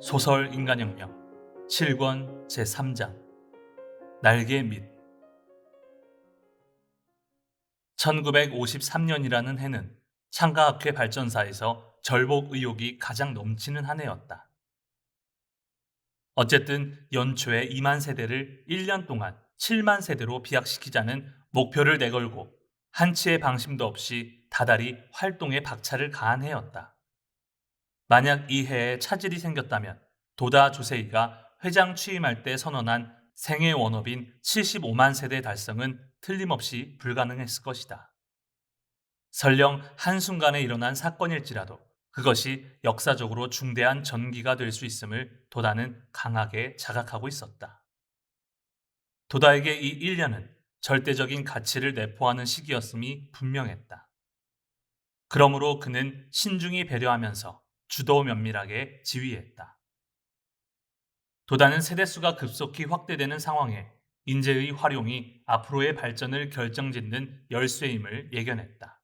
소설 인간혁명 7권 제3장 날개 밑 1953년이라는 해는 창가학회 발전사에서 절복 의욕이 가장 넘치는 한 해였다. 어쨌든 연초에 2만 세대를 1년 동안 7만 세대로 비약시키자는 목표를 내걸고 한치의 방심도 없이 다달이 활동에 박차를 가한 해였다. 만약 이 해에 차질이 생겼다면 도다 조세이가 회장 취임할 때 선언한 생애 원업인 75만 세대 달성은 틀림없이 불가능했을 것이다. 설령 한순간에 일어난 사건일지라도 그것이 역사적으로 중대한 전기가 될 수 있음을 도다는 강하게 자각하고 있었다. 도다에게 이 1년은 절대적인 가치를 내포하는 시기였음이 분명했다. 그러므로 그는 신중히 배려하면서 주도 면밀하게 지휘했다. 도다는 세대수가 급속히 확대되는 상황에 인재의 활용이 앞으로의 발전을 결정짓는 열쇠임을 예견했다.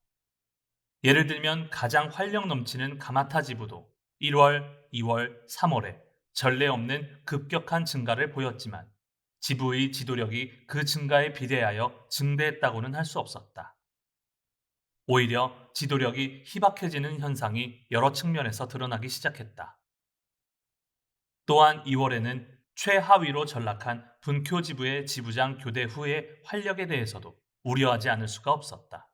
예를 들면 가장 활력 넘치는 가마타 지부도 1월, 2월, 3월에 전례 없는 급격한 증가를 보였지만 지부의 지도력이 그 증가에 비례하여 증대했다고는 할 수 없었다. 오히려 지도력이 희박해지는 현상이 여러 측면에서 드러나기 시작했다. 또한 2월에는 최하위로 전락한 분쿄 지부의 지부장 교대 후의 활력에 대해서도 우려하지 않을 수가 없었다.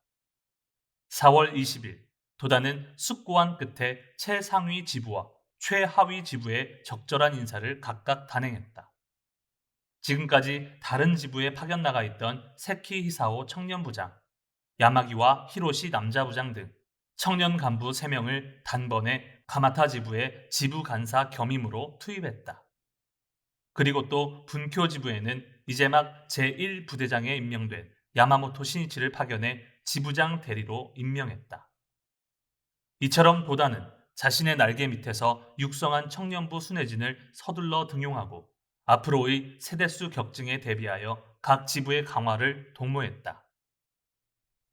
4월 20일 도다는 숙고한 끝에 최상위 지부와 최하위 지부의 적절한 인사를 각각 단행했다. 지금까지 다른 지부에 파견 나가 있던 세키 히사오 청년부장, 야마기와 히로시 남자부장 등 청년 간부 3명을 단번에 가마타 지부의 지부 간사 겸임으로 투입했다. 그리고 또 분쿄 지부에는 이제 막 제1부대장에 임명된 야마모토 신이치를 파견해 지부장 대리로 임명했다. 이처럼 도다는 자신의 날개 밑에서 육성한 청년부 순회진을 서둘러 등용하고 앞으로의 세대수 격증에 대비하여 각 지부의 강화를 도모했다.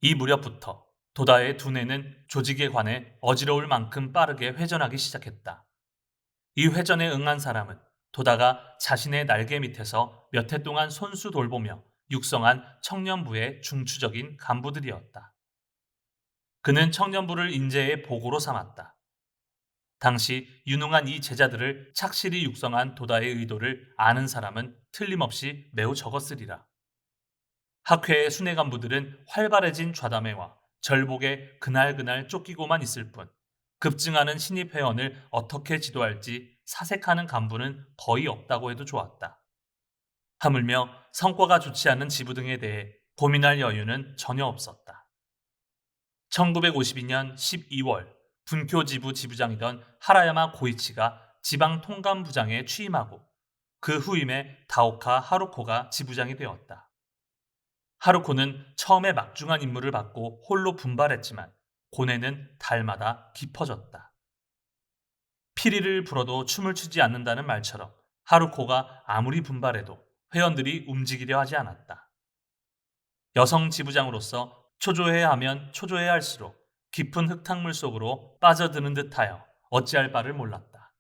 이 무렵부터 도다의 두뇌는 조직에 관해 어지러울 만큼 빠르게 회전하기 시작했다. 이 회전에 응한 사람은 도다가 자신의 날개 밑에서 몇 해 동안 손수 돌보며 육성한 청년부의 중추적인 간부들이었다. 그는 청년부를 인재의 보고로 삼았다. 당시 유능한 이 제자들을 착실히 육성한 도다의 의도를 아는 사람은 틀림없이 매우 적었으리라. 학회의 순회 간부들은 활발해진 좌담회와 절복에 그날그날 쫓기고만 있을 뿐 급증하는 신입 회원을 어떻게 지도할지 사색하는 간부는 거의 없다고 해도 좋았다. 하물며 성과가 좋지 않은 지부 등에 대해 고민할 여유는 전혀 없었다. 1952년 12월 분쿄 지부 지부장이던 하라야마 고이치가 지방 통감부장에 취임하고 그 후임에 다오카 하루코가 지부장이 되었다. 하루코는 처음에 막중한 임무를 받고 홀로 분발했지만 고뇌는 달마다 깊어졌다. 피리를 불어도 춤을 추지 않는다는 말처럼 하루코가 아무리 분발해도 회원들이 움직이려 하지 않았다. 여성 지부장으로서 초조해야 하면 초조해야 할수록 깊은 흙탕물 속으로 빠져드는 듯하여 어찌할 바를 몰랐다.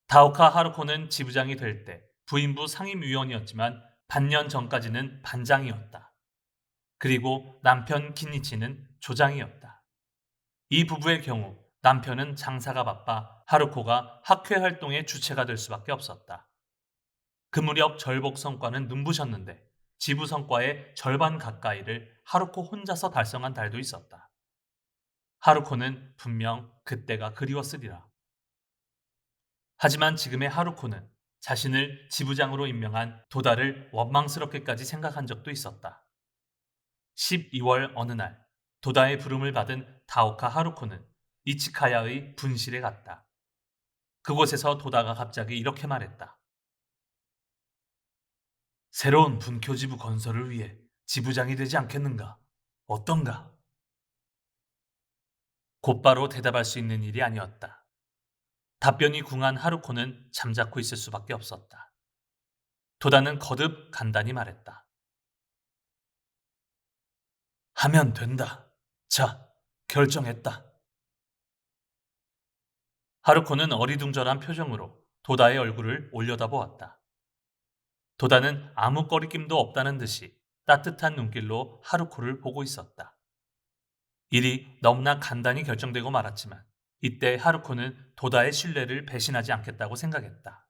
다오카 하루코는 지부장이 될 때 부인부 상임위원이었지만 반년 전까지는 반장이었다. 그리고 남편 키니치는 조장이었다. 이 부부의 경우 남편은 장사가 바빠 하루코가 학회 활동의 주체가 될 수밖에 없었다. 그 무렵 절복 성과는 눈부셨는데 지부 성과의 절반 가까이를 하루코 혼자서 달성한 달도 있었다. 하루코는 분명 그때가 그리웠으리라. 하지만 지금의 하루코는 자신을 지부장으로 임명한 도다를 원망스럽게까지 생각한 적도 있었다. 12월 어느 날 도다의 부름을 받은 다오카 하루코는 이치카야의 분실에 갔다. 그곳에서 도다가 갑자기 이렇게 말했다. 새로운 분교지부 건설을 위해 지부장이 되지 않겠는가? 어떤가? 곧바로 대답할 수 있는 일이 아니었다. 답변이 궁한 하루코는 잠자코 있을 수밖에 없었다. 도다는 거듭 간단히 말했다. 하면 된다. 자, 결정했다. 하루코는 어리둥절한 표정으로 도다의 얼굴을 올려다보았다. 도다는 아무 꺼리낌도 없다는 듯이 따뜻한 눈길로 하루코를 보고 있었다. 일이 너무나 간단히 결정되고 말았지만 이때 하루코는 도다의 신뢰를 배신하지 않겠다고 생각했다.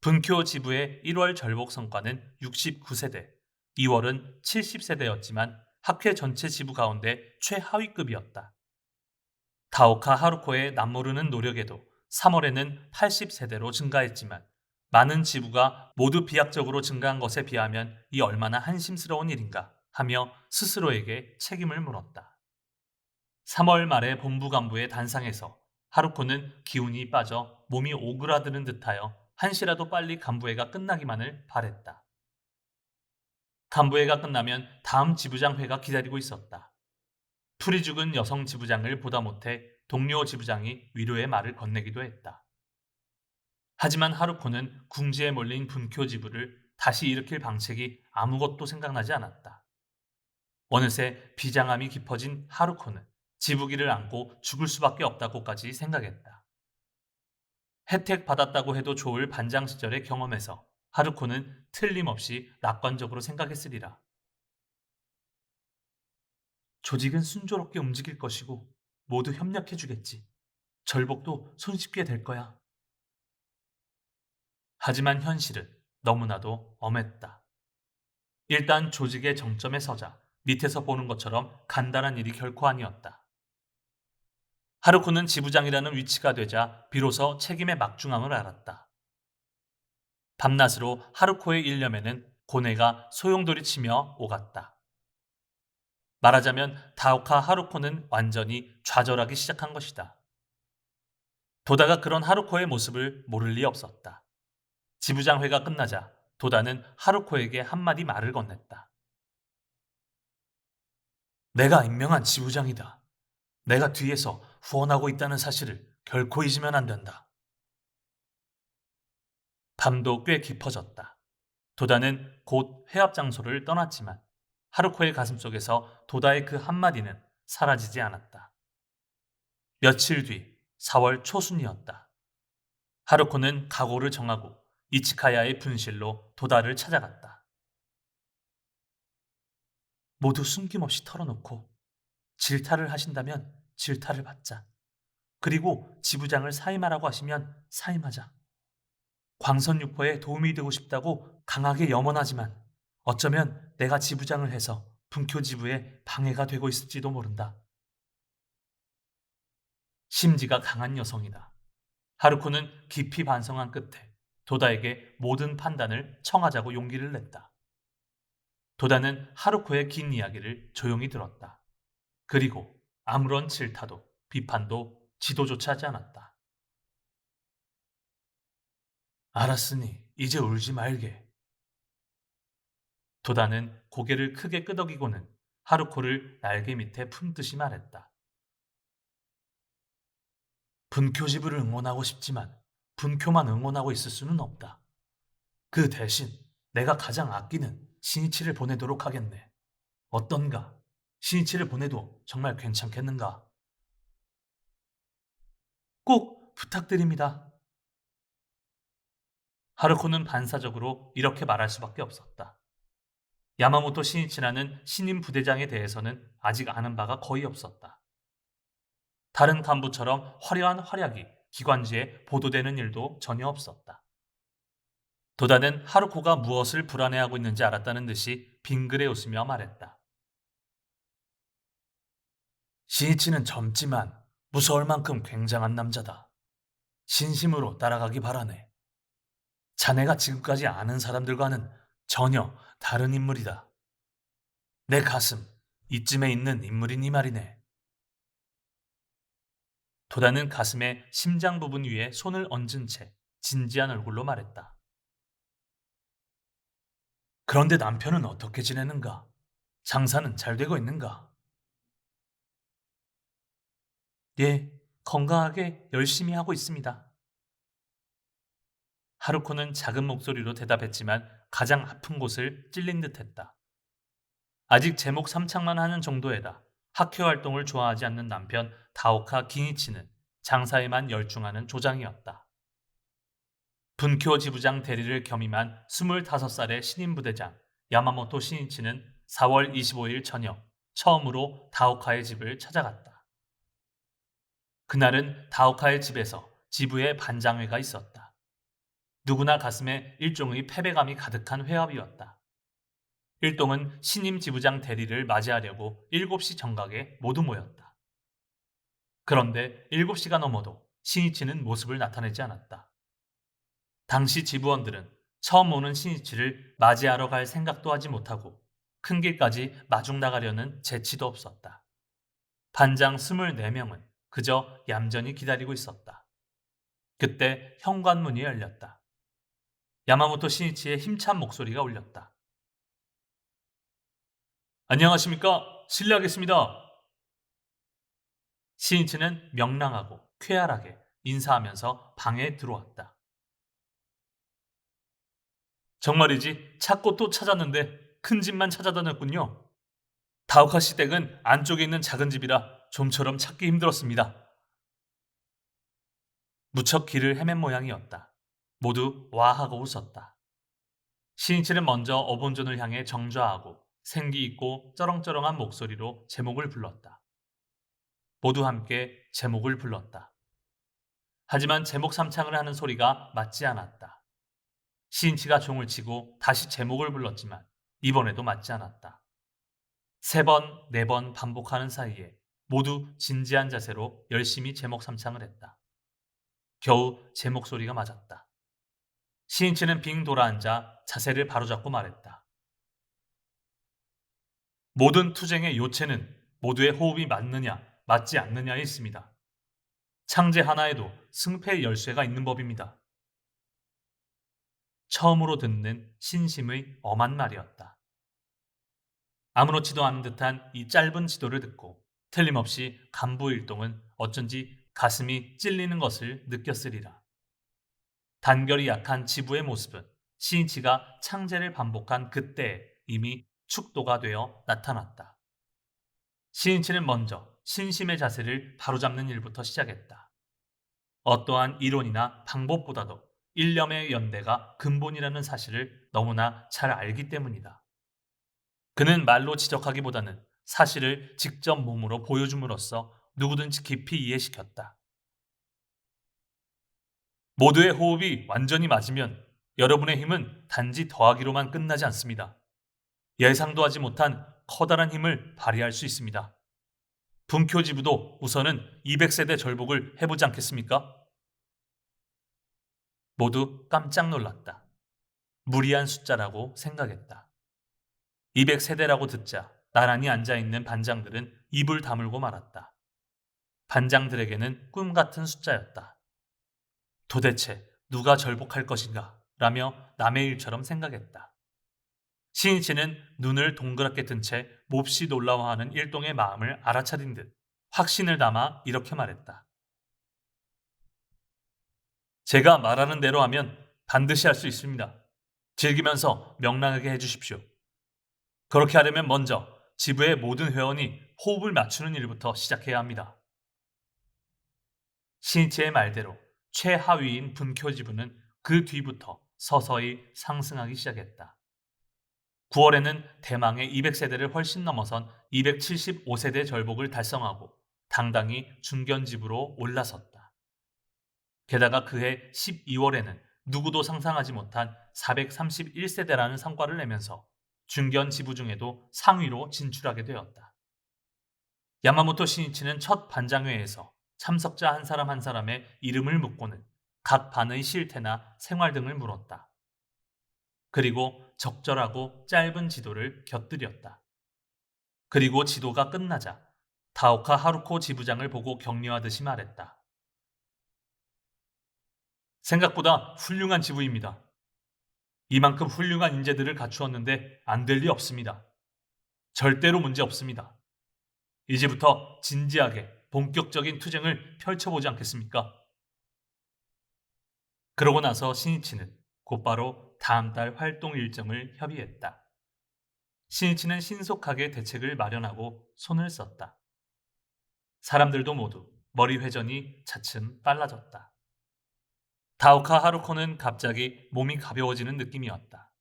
분쿄 지부의 1월 절복 성과는 69세대, 2월은 70세대였지만 학회 전체 지부 가운데 최하위급이었다. 다오카 하루코의 남모르는 노력에도 3월에는 80세대로 증가했지만 많은 지부가 모두 비약적으로 증가한 것에 비하면 이 얼마나 한심스러운 일인가 하며 스스로에게 책임을 물었다. 3월 말에 본부 간부의 단상에서 하루코는 기운이 빠져 몸이 오그라드는 듯하여 한시라도 빨리 간부회가 끝나기만을 바랬다. 간부회가 끝나면 다음 지부장 회가 기다리고 있었다. 풀이 죽은 여성 지부장을 보다 못해 동료 지부장이 위로의 말을 건네기도 했다. 하지만 하루코는 궁지에 몰린 분쿄 지부를 다시 일으킬 방책이 아무것도 생각나지 않았다. 어느새 비장함이 깊어진 하루코는 지부기를 안고 죽을 수밖에 없다고까지 생각했다. 혜택 받았다고 해도 좋을 반장 시절의 경험에서 하루코는 틀림없이 낙관적으로 생각했으리라. 조직은 순조롭게 움직일 것이고 모두 협력해주겠지. 절복도 손쉽게 될 거야. 하지만 현실은 너무나도 엄했다. 일단 조직의 정점에 서자 밑에서 보는 것처럼 간단한 일이 결코 아니었다. 하루코는 지부장이라는 위치가 되자 비로소 책임의 막중함을 알았다. 밤낮으로 하루코의 일념에는 고뇌가 소용돌이치며 오갔다. 말하자면 다오카 하루코는 완전히 좌절하기 시작한 것이다. 도다가 그런 하루코의 모습을 모를 리 없었다. 지부장 회가 끝나자 도다는 하루코에게 한마디 말을 건넸다. 내가 임명한 지부장이다. 내가 뒤에서 후원하고 있다는 사실을 결코 잊으면 안 된다. 밤도 꽤 깊어졌다. 도다는 곧 회합 장소를 떠났지만 하루코의 가슴속에서 도다의 그 한마디는 사라지지 않았다. 며칠 뒤 4월 초순이었다. 하루코는 각오를 정하고 이치카야의 분실로 도다를 찾아갔다. 모두 숨김없이 털어놓고 질타를 하신다면 질타를 받자. 그리고 지부장을 사임하라고 하시면 사임하자. 광선유포에 도움이 되고 싶다고 강하게 염원하지만 어쩌면 내가 지부장을 해서 분쿄 지부에 방해가 되고 있을지도 모른다. 심지가 강한 여성이다. 하루코는 깊이 반성한 끝에 도다에게 모든 판단을 청하자고 용기를 냈다. 도다는 하루코의 긴 이야기를 조용히 들었다. 그리고 아무런 질타도 비판도 지도조차 하지 않았다. 알았으니 이제 울지 말게. 도다는 고개를 크게 끄덕이고는 하루코를 날개 밑에 품듯이 말했다. 분쿄지부를 응원하고 싶지만 분쿄만 응원하고 있을 수는 없다. 그 대신 내가 가장 아끼는 신이치를 보내도록 하겠네. 어떤가? 신이치를 보내도 정말 괜찮겠는가? 꼭 부탁드립니다. 하루코는 반사적으로 이렇게 말할 수밖에 없었다. 야마모토 신이치라는 신임 부대장에 대해서는 아직 아는 바가 거의 없었다. 다른 간부처럼 화려한 활약이 기관지에 보도되는 일도 전혀 없었다. 도다는 하루코가 무엇을 불안해하고 있는지 알았다는 듯이 빙그레 웃으며 말했다. 신이치는 젊지만 무서울 만큼 굉장한 남자다. 진심으로 따라가기 바라네. 자네가 지금까지 아는 사람들과는 전혀 다른 인물이다. 내 가슴 이쯤에 있는 인물이니 말이네. 도다는 가슴의 심장 부분 위에 손을 얹은 채 진지한 얼굴로 말했다. 그런데 남편은 어떻게 지내는가? 장사는 잘 되고 있는가? 예, 건강하게 열심히 하고 있습니다. 하루코는 작은 목소리로 대답했지만 가장 아픈 곳을 찔린 듯했다. 아직 제목 삼창만 하는 정도에다 학회 활동을 좋아하지 않는 남편 다오카 기니치는 장사에만 열중하는 조장이었다. 분쿄 지부장 대리를 겸임한 25살의 신임 부대장 야마모토 신이치는 4월 25일 저녁 처음으로 다오카의 집을 찾아갔다. 그날은 다오카의 집에서 지부의 반장회가 있었다. 누구나 가슴에 일종의 패배감이 가득한 회합이었다. 일동은 신임 지부장 대리를 맞이하려고 7시 정각에 모두 모였다. 그런데 7시가 넘어도 신이치는 모습을 나타내지 않았다. 당시 지부원들은 처음 오는 신이치를 맞이하러 갈 생각도 하지 못하고 큰 길까지 마중 나가려는 재치도 없었다. 반장 24명은 그저 얌전히 기다리고 있었다. 그때 현관문이 열렸다. 야마모토 신이치의 힘찬 목소리가 울렸다. 안녕하십니까? 실례하겠습니다. 신이치는 명랑하고 쾌활하게 인사하면서 방에 들어왔다. 정말이지 찾고 또 찾았는데 큰 집만 찾아다녔군요. 다오카시 댁은 안쪽에 있는 작은 집이라 좀처럼 찾기 힘들었습니다. 무척 길을 헤맨 모양이었다. 모두 와하고 웃었다. 신이치는 먼저 어본존을 향해 정좌하고 생기 있고 쩌렁쩌렁한 목소리로 제목을 불렀다. 모두 함께 제목을 불렀다. 하지만 제목 삼창을 하는 소리가 맞지 않았다. 신이치가 종을 치고 다시 제목을 불렀지만 이번에도 맞지 않았다. 3번, 4번 반복하는 사이에 모두 진지한 자세로 열심히 제목 삼창을 했다. 겨우 제목 소리가 맞았다. 신이치는 빙 돌아앉아 자세를 바로잡고 말했다. 모든 투쟁의 요체는 모두의 호흡이 맞느냐, 맞지 않느냐에 있습니다. 창제 하나에도 승패의 열쇠가 있는 법입니다. 처음으로 듣는 신심의 엄한 말이었다. 아무렇지도 않은 듯한 이 짧은 지도를 듣고 틀림없이 간부 일동은 어쩐지 가슴이 찔리는 것을 느꼈으리라. 단결이 약한 지부의 모습은 신이치가 창제를 반복한 그때에 이미 축도가 되어 나타났다. 신이치는 먼저 신심의 자세를 바로잡는 일부터 시작했다. 어떠한 이론이나 방법보다도 일념의 연대가 근본이라는 사실을 너무나 잘 알기 때문이다. 그는 말로 지적하기보다는 사실을 직접 몸으로 보여줌으로써 누구든지 깊이 이해시켰다. 모두의 호흡이 완전히 맞으면 여러분의 힘은 단지 더하기로만 끝나지 않습니다. 예상도 하지 못한 커다란 힘을 발휘할 수 있습니다. 분쿄지부도 우선은 200세대 절복을 해보지 않겠습니까? 모두 깜짝 놀랐다. 무리한 숫자라고 생각했다. 200세대라고 듣자 나란히 앉아있는 반장들은 입을 다물고 말았다. 반장들에게는 꿈 같은 숫자였다. 도대체 누가 절복할 것인가? 라며 남의 일처럼 생각했다. 신이치는 눈을 동그랗게 뜬 채 몹시 놀라워하는 일동의 마음을 알아차린 듯 확신을 담아 이렇게 말했다. 제가 말하는 대로 하면 반드시 할 수 있습니다. 즐기면서 명랑하게 해주십시오. 그렇게 하려면 먼저 지부의 모든 회원이 호흡을 맞추는 일부터 시작해야 합니다. 신이치의 말대로 최하위인 분쿄 지부는 그 뒤부터 서서히 상승하기 시작했다. 9월에는 대망의 200세대를 훨씬 넘어선 275세대 절복을 달성하고 당당히 중견지부로 올라섰다. 게다가 그해 12월에는 누구도 상상하지 못한 431세대라는 성과를 내면서 중견 지부 중에도 상위로 진출하게 되었다. 야마모토 신이치는 첫 반장회에서 참석자 한 사람 한 사람의 이름을 묻고는 각 반의 실태나 생활 등을 물었다. 그리고 적절하고 짧은 지도를 곁들였다. 그리고 지도가 끝나자 다오카 하루코 지부장을 보고 격려하듯이 말했다. 생각보다 훌륭한 지부입니다. 이만큼 훌륭한 인재들을 갖추었는데 안 될 리 없습니다. 절대로 문제 없습니다. 이제부터 진지하게 본격적인 투쟁을 펼쳐보지 않겠습니까? 그러고 나서 신이치는 곧바로 다음 달 활동 일정을 협의했다. 신이치는 신속하게 대책을 마련하고 손을 썼다. 사람들도 모두 머리 회전이 차츰 빨라졌다. 다오카 하루코는 갑자기 몸이 가벼워지는 느낌이었다.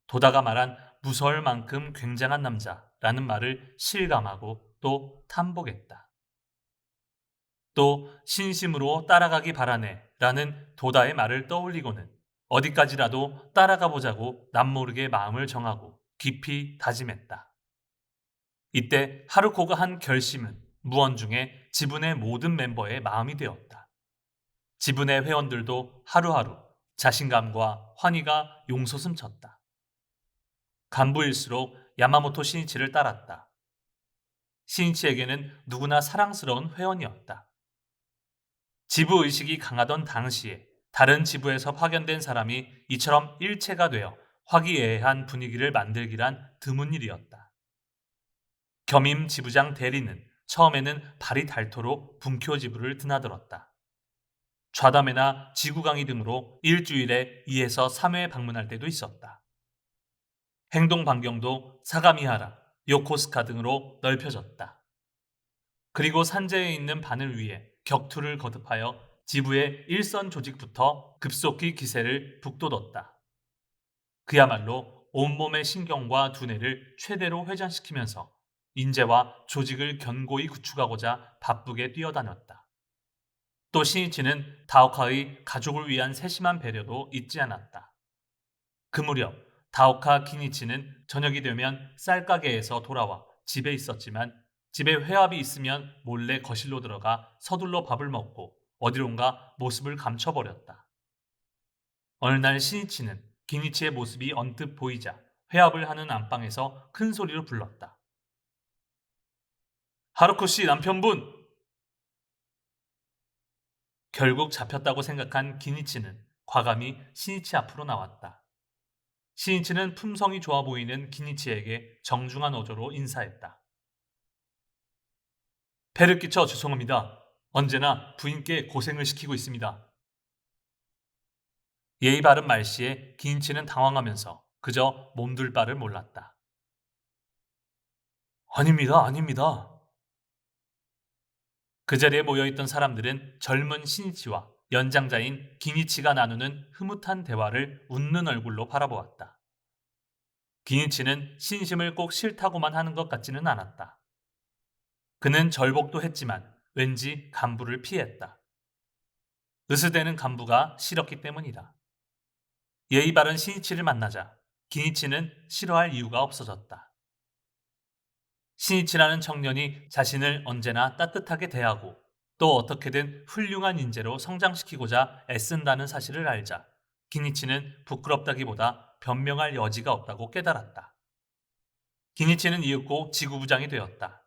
도다가 말한 무서울 만큼 굉장한 남자라는 말을 실감하고 또 탐복했다. 또 신심으로 따라가기 바라네 라는 도다의 말을 떠올리고는 어디까지라도 따라가 보자고 남모르게 마음을 정하고 깊이 다짐했다. 이때 하루코가 한 결심은 무언중에 지분의 모든 멤버의 마음이 되었다. 지분의 회원들도 하루하루 자신감과 환희가 용솟음쳤다. 간부일수록 야마모토 신이치를 따랐다. 신이치에게는 누구나 사랑스러운 회원이었다. 지부 의식이 강하던 당시에 다른 지부에서 파견된 사람이 이처럼 일체가 되어 화기애애한 분위기를 만들기란 드문 일이었다. 겸임 지부장 대리는 처음에는 발이 닳도록 분쿄 지부를 드나들었다. 좌담회나 지구강의 등으로 일주일에 2에서 3회 방문할 때도 있었다. 행동 반경도 사가미하라, 요코스카 등으로 넓혀졌다. 그리고 산재에 있는 바늘 위에 격투를 거듭하여 지부의 일선 조직부터 급속히 기세를 북돋웠다. 그야말로 온몸의 신경과 두뇌를 최대로 회전시키면서 인재와 조직을 견고히 구축하고자 바쁘게 뛰어다녔다. 또 신이치는 다오카의 가족을 위한 세심한 배려도 잊지 않았다. 그 무렵 다오카 기니치는 저녁이 되면 쌀가게에서 돌아와 집에 있었지만 집에 회합이 있으면 몰래 거실로 들어가 서둘러 밥을 먹고 어디론가 모습을 감춰버렸다. 어느 날 신이치는 기니치의 모습이 언뜻 보이자 회합을 하는 안방에서 큰 소리로 불렀다. 하루코 씨 남편분! 결국 잡혔다고 생각한 기니치는 과감히 신이치 앞으로 나왔다. 신이치는 품성이 좋아 보이는 기니치에게 정중한 어조로 인사했다. 폐를 끼쳐 죄송합니다. 언제나 부인께 고생을 시키고 있습니다. 예의 바른 말씨에 기니치는 당황하면서 그저 몸둘 바를 몰랐다. 아닙니다, 아닙니다. 그 자리에 모여있던 사람들은 젊은 신이치와 연장자인 기니치가 나누는 흐뭇한 대화를 웃는 얼굴로 바라보았다. 기니치는 신심을 꼭 싫다고만 하는 것 같지는 않았다. 그는 절복도 했지만 왠지 간부를 피했다. 으스대는 간부가 싫었기 때문이다. 예의 바른 신이치를 만나자 기니치는 싫어할 이유가 없어졌다. 신이치라는 청년이 자신을 언제나 따뜻하게 대하고 또 어떻게든 훌륭한 인재로 성장시키고자 애쓴다는 사실을 알자 기니치는 부끄럽다기보다 변명할 여지가 없다고 깨달았다. 기니치는 이윽고 지구부장이 되었다.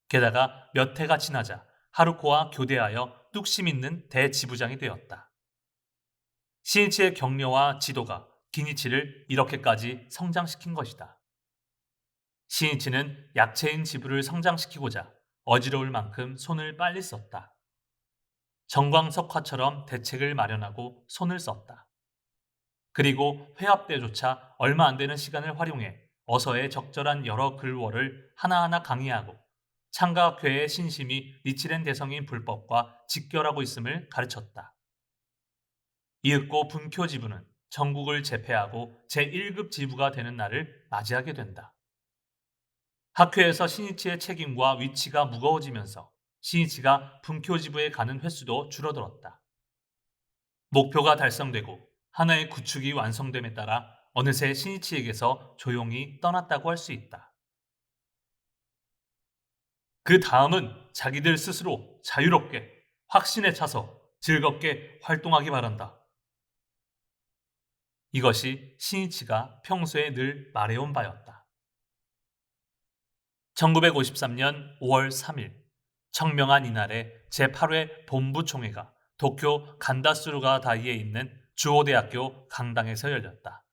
게다가 몇 해가 지나자 하루코와 교대하여 뚝심 있는 대지부장이 되었다. 신이치의 격려와 지도가 기니치를 이렇게까지 성장시킨 것이다. 신이치는 약체인 지부를 성장시키고자 어지러울 만큼 손을 빨리 썼다. 정광석화처럼 대책을 마련하고 손을 썼다. 그리고 회합 때조차 얼마 안 되는 시간을 활용해 어서의 적절한 여러 글월을 하나하나 강의하고 창가학회의 신심이 니치렌 대성인 불법과 직결하고 있음을 가르쳤다. 이윽고 분쿄 지부는 전국을 제패하고 제1급 지부가 되는 날을 맞이하게 된다. 학회에서 신이치의 책임과 위치가 무거워지면서 신이치가 분쿄 지부에 가는 횟수도 줄어들었다. 목표가 달성되고 하나의 구축이 완성됨에 따라 어느새 신이치에게서 조용히 떠났다고 할 수 있다. 그 다음은 자기들 스스로 자유롭게 확신에 차서 즐겁게 활동하기 바란다. 이것이 신이치가 평소에 늘 말해온 바였다. 1953년 5월 3일 청명한 이날에 제8회 본부총회가 도쿄 간다스루가 다이에 있는 주오대학교 강당에서 열렸다.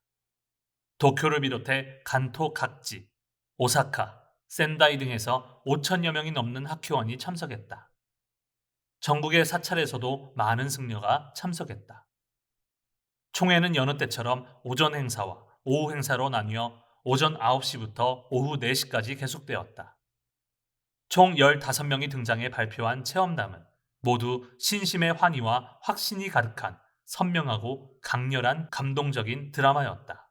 도쿄를 비롯해 간토 각지, 오사카, 센다이 등에서 5천여 명이 넘는 학회원이 참석했다. 전국의 사찰에서도 많은 승려가 참석했다. 총회는 여느 때처럼 오전 행사와 오후 행사로 나뉘어 오전 9시부터 오후 4시까지 계속되었다. 총 15명이 등장해 발표한 체험담은 모두 신심의 환희와 확신이 가득한 선명하고 강렬한 감동적인 드라마였다.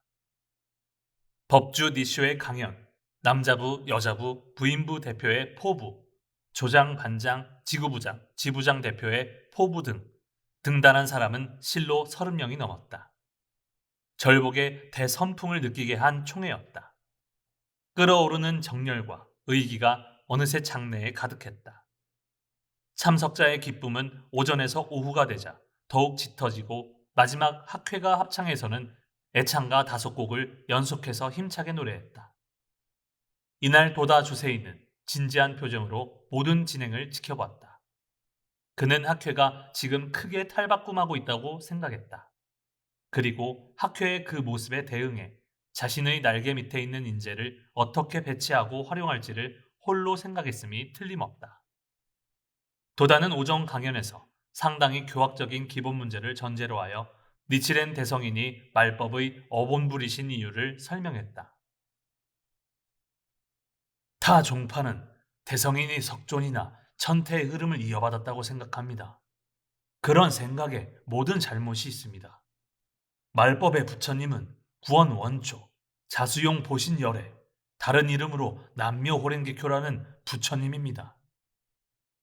법주 니쇼의 강연, 남자부, 여자부, 부인부 대표의 포부, 조장, 반장, 지구부장, 지부장 대표의 포부 등 등단한 사람은 실로 30명이 넘었다. 절복의 대선풍을 느끼게 한 총회였다. 끓어오르는 정열과 의기가 어느새 장내에 가득했다. 참석자의 기쁨은 오전에서 오후가 되자 더욱 짙어지고 마지막 학회가 합창에서는 애창가 5곡을 연속해서 힘차게 노래했다. 이날 도다 주세인은 진지한 표정으로 모든 진행을 지켜봤다. 그는 학회가 지금 크게 탈바꿈하고 있다고 생각했다. 그리고 학회의 그 모습에 대응해 자신의 날개 밑에 있는 인재를 어떻게 배치하고 활용할지를 홀로 생각했음이 틀림없다. 도다는 오전 강연에서 상당히 교학적인 기본 문제를 전제로 하여 니치렌 대성인이 말법의 어본부리신 이유를 설명했다. 타 종파는 대성인이 석존이나 천태의 흐름을 이어받았다고 생각합니다. 그런 생각에 모든 잘못이 있습니다. 말법의 부처님은 구원 원초, 자수용 보신 열애, 다른 이름으로 남묘호랭개교라는 부처님입니다.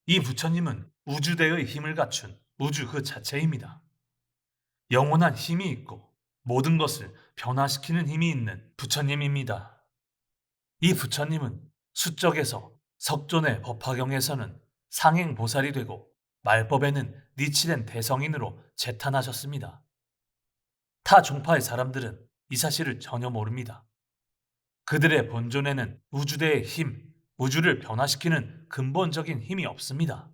이 부처님은 우주대의 힘을 갖춘 우주 그 자체입니다. 영원한 힘이 있고 모든 것을 변화시키는 힘이 있는 부처님입니다. 이 부처님은 수적에서 석존의 법화경에서는 상행보살이 되고 말법에는 니치된 대성인으로 재탄하셨습니다. 타 종파의 사람들은 이 사실을 전혀 모릅니다. 그들의 본존에는 우주대의 힘, 우주를 변화시키는 근본적인 힘이 없습니다.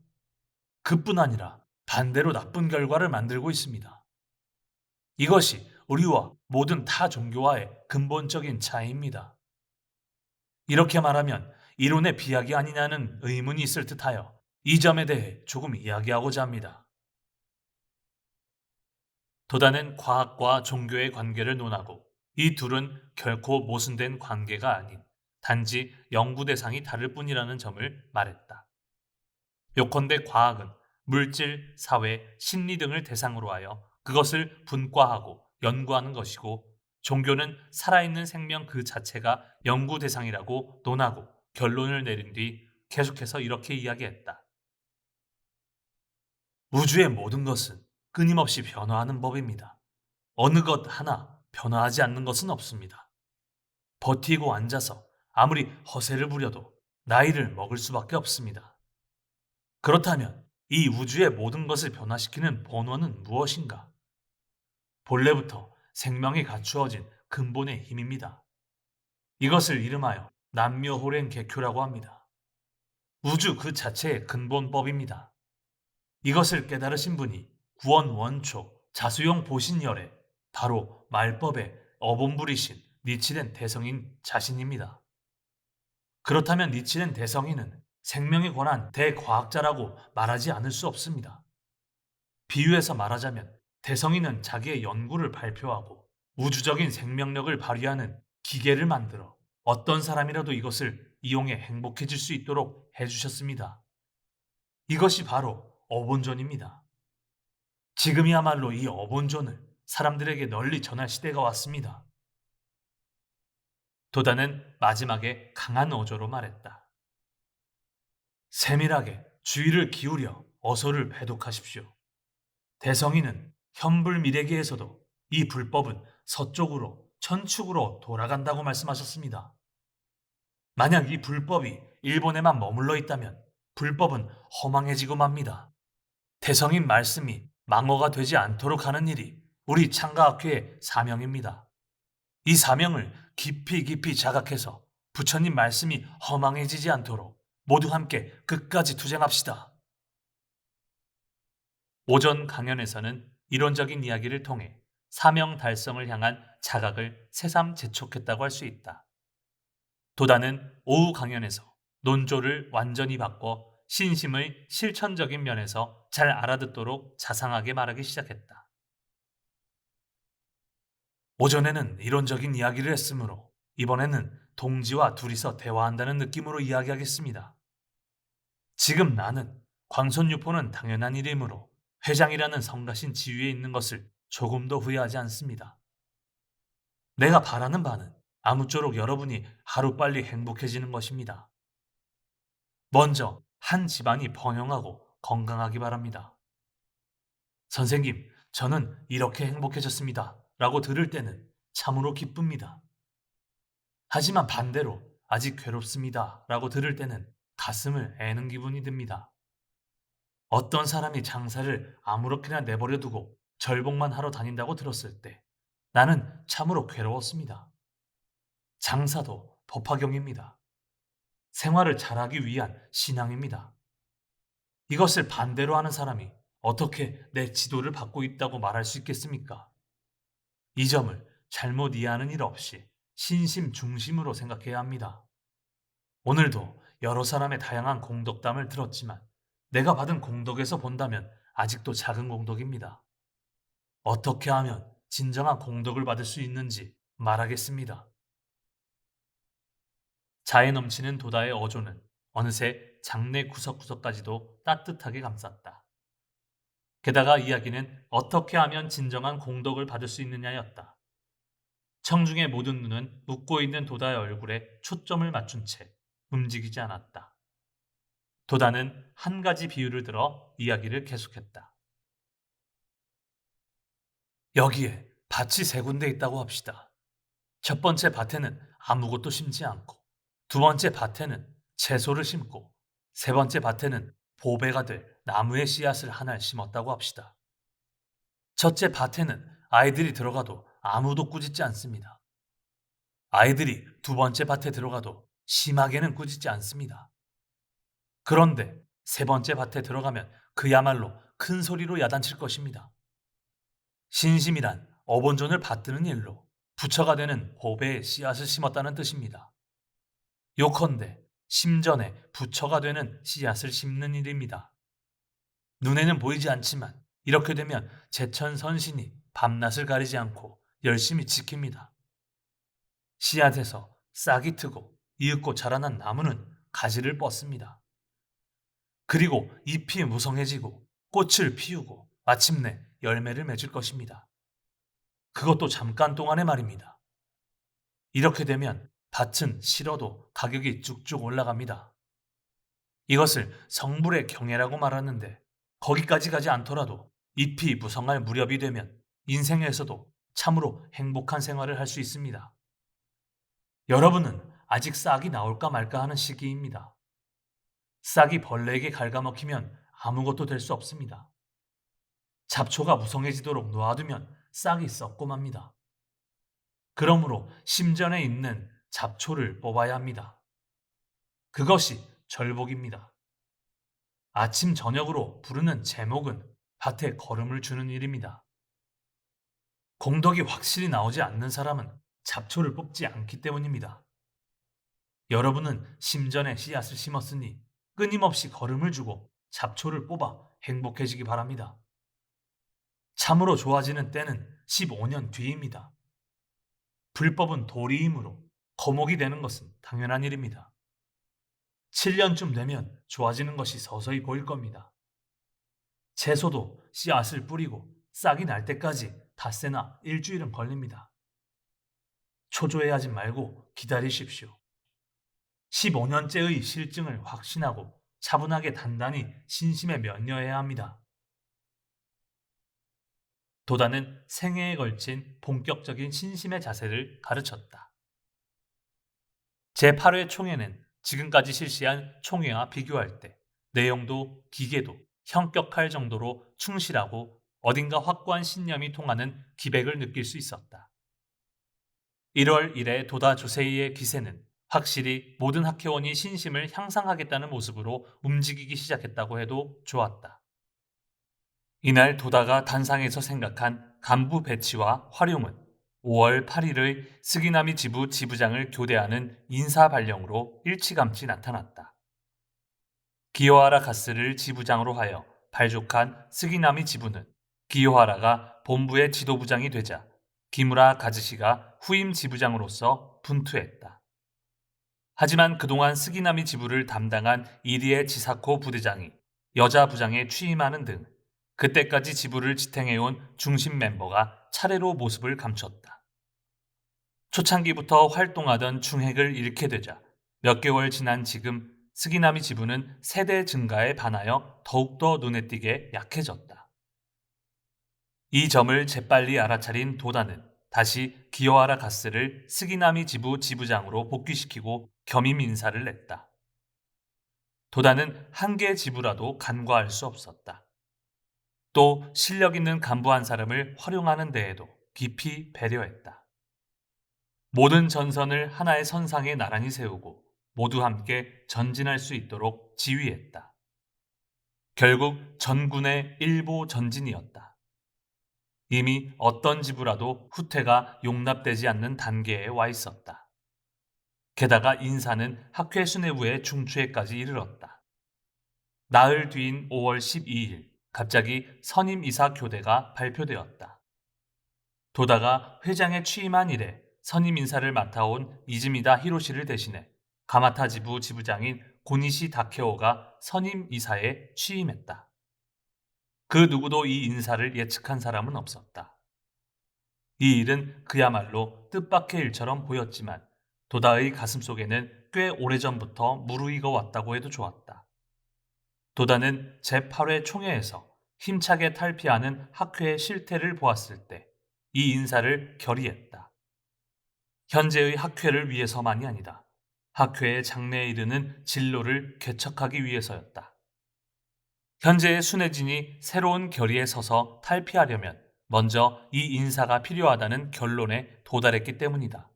그뿐 아니라 반대로 나쁜 결과를 만들고 있습니다. 이것이 우리와 모든 타 종교와의 근본적인 차이입니다. 이렇게 말하면 이론의 비약이 아니냐는 의문이 있을 듯하여 이 점에 대해 조금 이야기하고자 합니다. 도다는 과학과 종교의 관계를 논하고 이 둘은 결코 모순된 관계가 아닌 단지 연구 대상이 다를 뿐이라는 점을 말했다. 요컨대 과학은 물질, 사회, 심리 등을 대상으로 하여 그것을 분과하고 연구하는 것이고 종교는 살아있는 생명 그 자체가 연구 대상이라고 논하고 결론을 내린 뒤 계속해서 이렇게 이야기했다. 우주의 모든 것은 끊임없이 변화하는 법입니다. 어느 것 하나 변화하지 않는 것은 없습니다. 버티고 앉아서 아무리 허세를 부려도 나이를 먹을 수밖에 없습니다. 그렇다면 이 우주의 모든 것을 변화시키는 본원은 무엇인가? 본래부터 생명이 갖추어진 근본의 힘입니다. 이것을 이름하여 남묘호랭 개큐라고 합니다. 우주 그 자체의 근본법입니다. 이것을 깨달으신 분이 구원 원초, 자수용 보신열의 바로 말법의 어본부리신 니치렌 대성인 자신입니다. 그렇다면 니치렌 대성인은 생명에 관한 대과학자라고 말하지 않을 수 없습니다. 비유해서 말하자면 대성인은 자기의 연구를 발표하고 우주적인 생명력을 발휘하는 기계를 만들어 어떤 사람이라도 이것을 이용해 행복해질 수 있도록 해주셨습니다. 이것이 바로 어본존입니다. 지금이야말로 이 어본존을 사람들에게 널리 전할 시대가 왔습니다. 도다는 마지막에 강한 어조로 말했다. 세밀하게 주의를 기울여 어소를 배독하십시오. 대성인은 현불미래기에서도 이 불법은 서쪽으로 천축으로 돌아간다고 말씀하셨습니다. 만약 이 불법이 일본에만 머물러 있다면 불법은 허망해지고 맙니다. 대성인 말씀이 망어가 되지 않도록 하는 일이 우리 창가학회의 사명입니다. 이 사명을 깊이 깊이 자각해서 부처님 말씀이 허망해지지 않도록 모두 함께 끝까지 투쟁합시다. 오전 강연에서는 이론적인 이야기를 통해 사명 달성을 향한 자각을 새삼 재촉했다고 할 수 있다. 도다는 오후 강연에서 논조를 완전히 바꿔 신심의 실천적인 면에서 잘 알아듣도록 자상하게 말하기 시작했다. 오전에는 이론적인 이야기를 했으므로 이번에는 동지와 둘이서 대화한다는 느낌으로 이야기하겠습니다. 지금 나는 광선유포는 당연한 일이므로 회장이라는 성가신 지위에 있는 것을 조금도 후회하지 않습니다. 내가 바라는 바는 아무쪼록 여러분이 하루빨리 행복해지는 것입니다. 먼저 한 집안이 번영하고 건강하기 바랍니다. 선생님, 저는 이렇게 행복해졌습니다. 라고 들을 때는 참으로 기쁩니다. 하지만 반대로 아직 괴롭습니다. 라고 들을 때는 가슴을 애는 기분이 듭니다. 어떤 사람이 장사를 아무렇게나 내버려 두고 절복만 하러 다닌다고 들었을 때 나는 참으로 괴로웠습니다. 장사도 법화경입니다. 생활을 잘하기 위한 신앙입니다. 이것을 반대로 하는 사람이 어떻게 내 지도를 받고 있다고 말할 수 있겠습니까? 이 점을 잘못 이해하는 일 없이 신심 중심으로 생각해야 합니다. 오늘도 여러 사람의 다양한 공덕담을 들었지만 내가 받은 공덕에서 본다면 아직도 작은 공덕입니다. 어떻게 하면 진정한 공덕을 받을 수 있는지 말하겠습니다. 자애 넘치는 도다의 어조는 어느새 장내 구석구석까지도 따뜻하게 감쌌다. 게다가 이야기는 어떻게 하면 진정한 공덕을 받을 수 있느냐였다. 청중의 모든 눈은 웃고 있는 도다의 얼굴에 초점을 맞춘 채 움직이지 않았다. 도다는 한 가지 비유를 들어 이야기를 계속했다. 여기에 밭이 세 군데 있다고 합시다. 첫 번째 밭에는 아무것도 심지 않고, 두 번째 밭에는 채소를 심고, 세 번째 밭에는 보배가 될 나무의 씨앗을 하나 심었다고 합시다. 첫째 밭에는 아이들이 들어가도 아무도 꾸짖지 않습니다. 아이들이 두 번째 밭에 들어가도 심하게는 꾸짖지 않습니다. 그런데 세 번째 밭에 들어가면 그야말로 큰 소리로 야단칠 것입니다. 신심이란 어본존을 받드는 일로 부처가 되는 보배의 씨앗을 심었다는 뜻입니다. 요컨대 심전에 부처가 되는 씨앗을 심는 일입니다. 눈에는 보이지 않지만 이렇게 되면 제천선신이 밤낮을 가리지 않고 열심히 지킵니다. 씨앗에서 싹이 트고 이윽고 자라난 나무는 가지를 뻗습니다. 그리고 잎이 무성해지고 꽃을 피우고 마침내 열매를 맺을 것입니다. 그것도 잠깐 동안의 말입니다. 이렇게 되면 밭은 실어도 가격이 쭉쭉 올라갑니다. 이것을 성불의 경애라고 말하는데 거기까지 가지 않더라도 잎이 무성할 무렵이 되면 인생에서도 참으로 행복한 생활을 할 수 있습니다. 여러분은 아직 싹이 나올까 말까 하는 시기입니다. 싹이 벌레에게 갉아먹히면 아무것도 될 수 없습니다. 잡초가 무성해지도록 놓아두면 싹이 썩고 맙니다. 그러므로 심전에 있는 잡초를 뽑아야 합니다. 그것이 절복입니다. 아침 저녁으로 부르는 제목은 밭에 거름을 주는 일입니다. 공덕이 확실히 나오지 않는 사람은 잡초를 뽑지 않기 때문입니다. 여러분은 심전에 씨앗을 심었으니 끊임없이 거름을 주고 잡초를 뽑아 행복해지기 바랍니다. 참으로 좋아지는 때는 15년 뒤입니다. 불법은 도리이므로 거목이 되는 것은 당연한 일입니다. 7년쯤 되면 좋아지는 것이 서서히 보일 겁니다. 채소도 씨앗을 뿌리고 싹이 날 때까지 닷새나 일주일은 걸립니다. 초조해하지 말고 기다리십시오. 15년째의 실증을 확신하고 차분하게 단단히 신심에 면려해야 합니다. 도다는 생애에 걸친 본격적인 신심의 자세를 가르쳤다. 제8회 총회는 지금까지 실시한 총회와 비교할 때 내용도 기계도 형격할 정도로 충실하고 어딘가 확고한 신념이 통하는 기백을 느낄 수 있었다. 1월 1일 도다 조세이의 기세는 확실히 모든 학회원이 신심을 향상하겠다는 모습으로 움직이기 시작했다고 해도 좋았다. 이날 도다가 단상에서 생각한 간부 배치와 활용은 5월 8일의 스기나미 지부 지부장을 교대하는 인사 발령으로 일치감치 나타났다. 기요하라 가스를 지부장으로 하여 발족한 스기나미 지부는 기요하라가 본부의 지도부장이 되자 기무라 가즈시가 후임 지부장으로서 분투했다. 하지만 그동안 스기나미 지부를 담당한 이리의 지사코 부대장이 여자 부장에 취임하는 등 그때까지 지부를 지탱해온 중심 멤버가 차례로 모습을 감췄다. 초창기부터 활동하던 중핵을 잃게 되자 몇 개월 지난 지금 스기나미 지부는 세대 증가에 반하여 더욱더 눈에 띄게 약해졌다. 이 점을 재빨리 알아차린 도다는 다시 기요하라 가스를 스기나미 지부 지부장으로 복귀시키고 겸임 인사를 냈다. 도다는 한 개 지부라도 간과할 수 없었다. 또 실력 있는 간부 한 사람을 활용하는 데에도 깊이 배려했다. 모든 전선을 하나의 선상에 나란히 세우고 모두 함께 전진할 수 있도록 지휘했다. 결국 전군의 일보 전진이었다. 이미 어떤 지부라도 후퇴가 용납되지 않는 단계에 와 있었다. 게다가 인사는 학회 수뇌부의 중추에까지 이르렀다. 나흘 뒤인 5월 12일 갑자기 선임 이사 교대가 발표되었다. 도다가 회장에 취임한 이래 선임 인사를 맡아온 이즈미다 히로시를 대신해 가마타 지부 지부장인 고니시 다케오가 선임 이사에 취임했다. 그 누구도 이 인사를 예측한 사람은 없었다. 이 일은 그야말로 뜻밖의 일처럼 보였지만 도다의 가슴속에는 꽤 오래전부터 무르익어 왔다고 해도 좋았다. 도다는 제8회 총회에서 힘차게 탈피하는 학회의 실태를 보았을 때 이 인사를 결의했다. 현재의 학회를 위해서만이 아니다. 학회의 장래에 이르는 진로를 개척하기 위해서였다. 현재의 순회진이 새로운 결의에 서서 탈피하려면 먼저 이 인사가 필요하다는 결론에 도달했기 때문이다.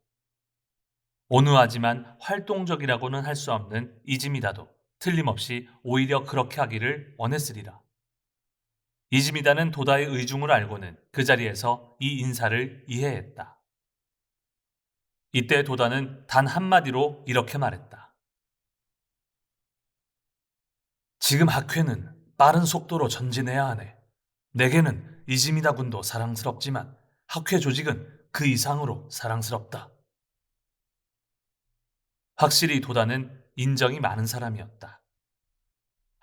온유하지만 활동적이라고는 할 수 없는 이즈미다도 틀림없이 오히려 그렇게 하기를 원했으리라. 이즈미다는 도다의 의중을 알고는 그 자리에서 이 인사를 이해했다. 이때 도다는 단 한마디로 이렇게 말했다. 지금 학회는 빠른 속도로 전진해야 하네. 내게는 이즈미다 군도 사랑스럽지만 학회 조직은 그 이상으로 사랑스럽다. 확실히 도다는 인정이 많은 사람이었다.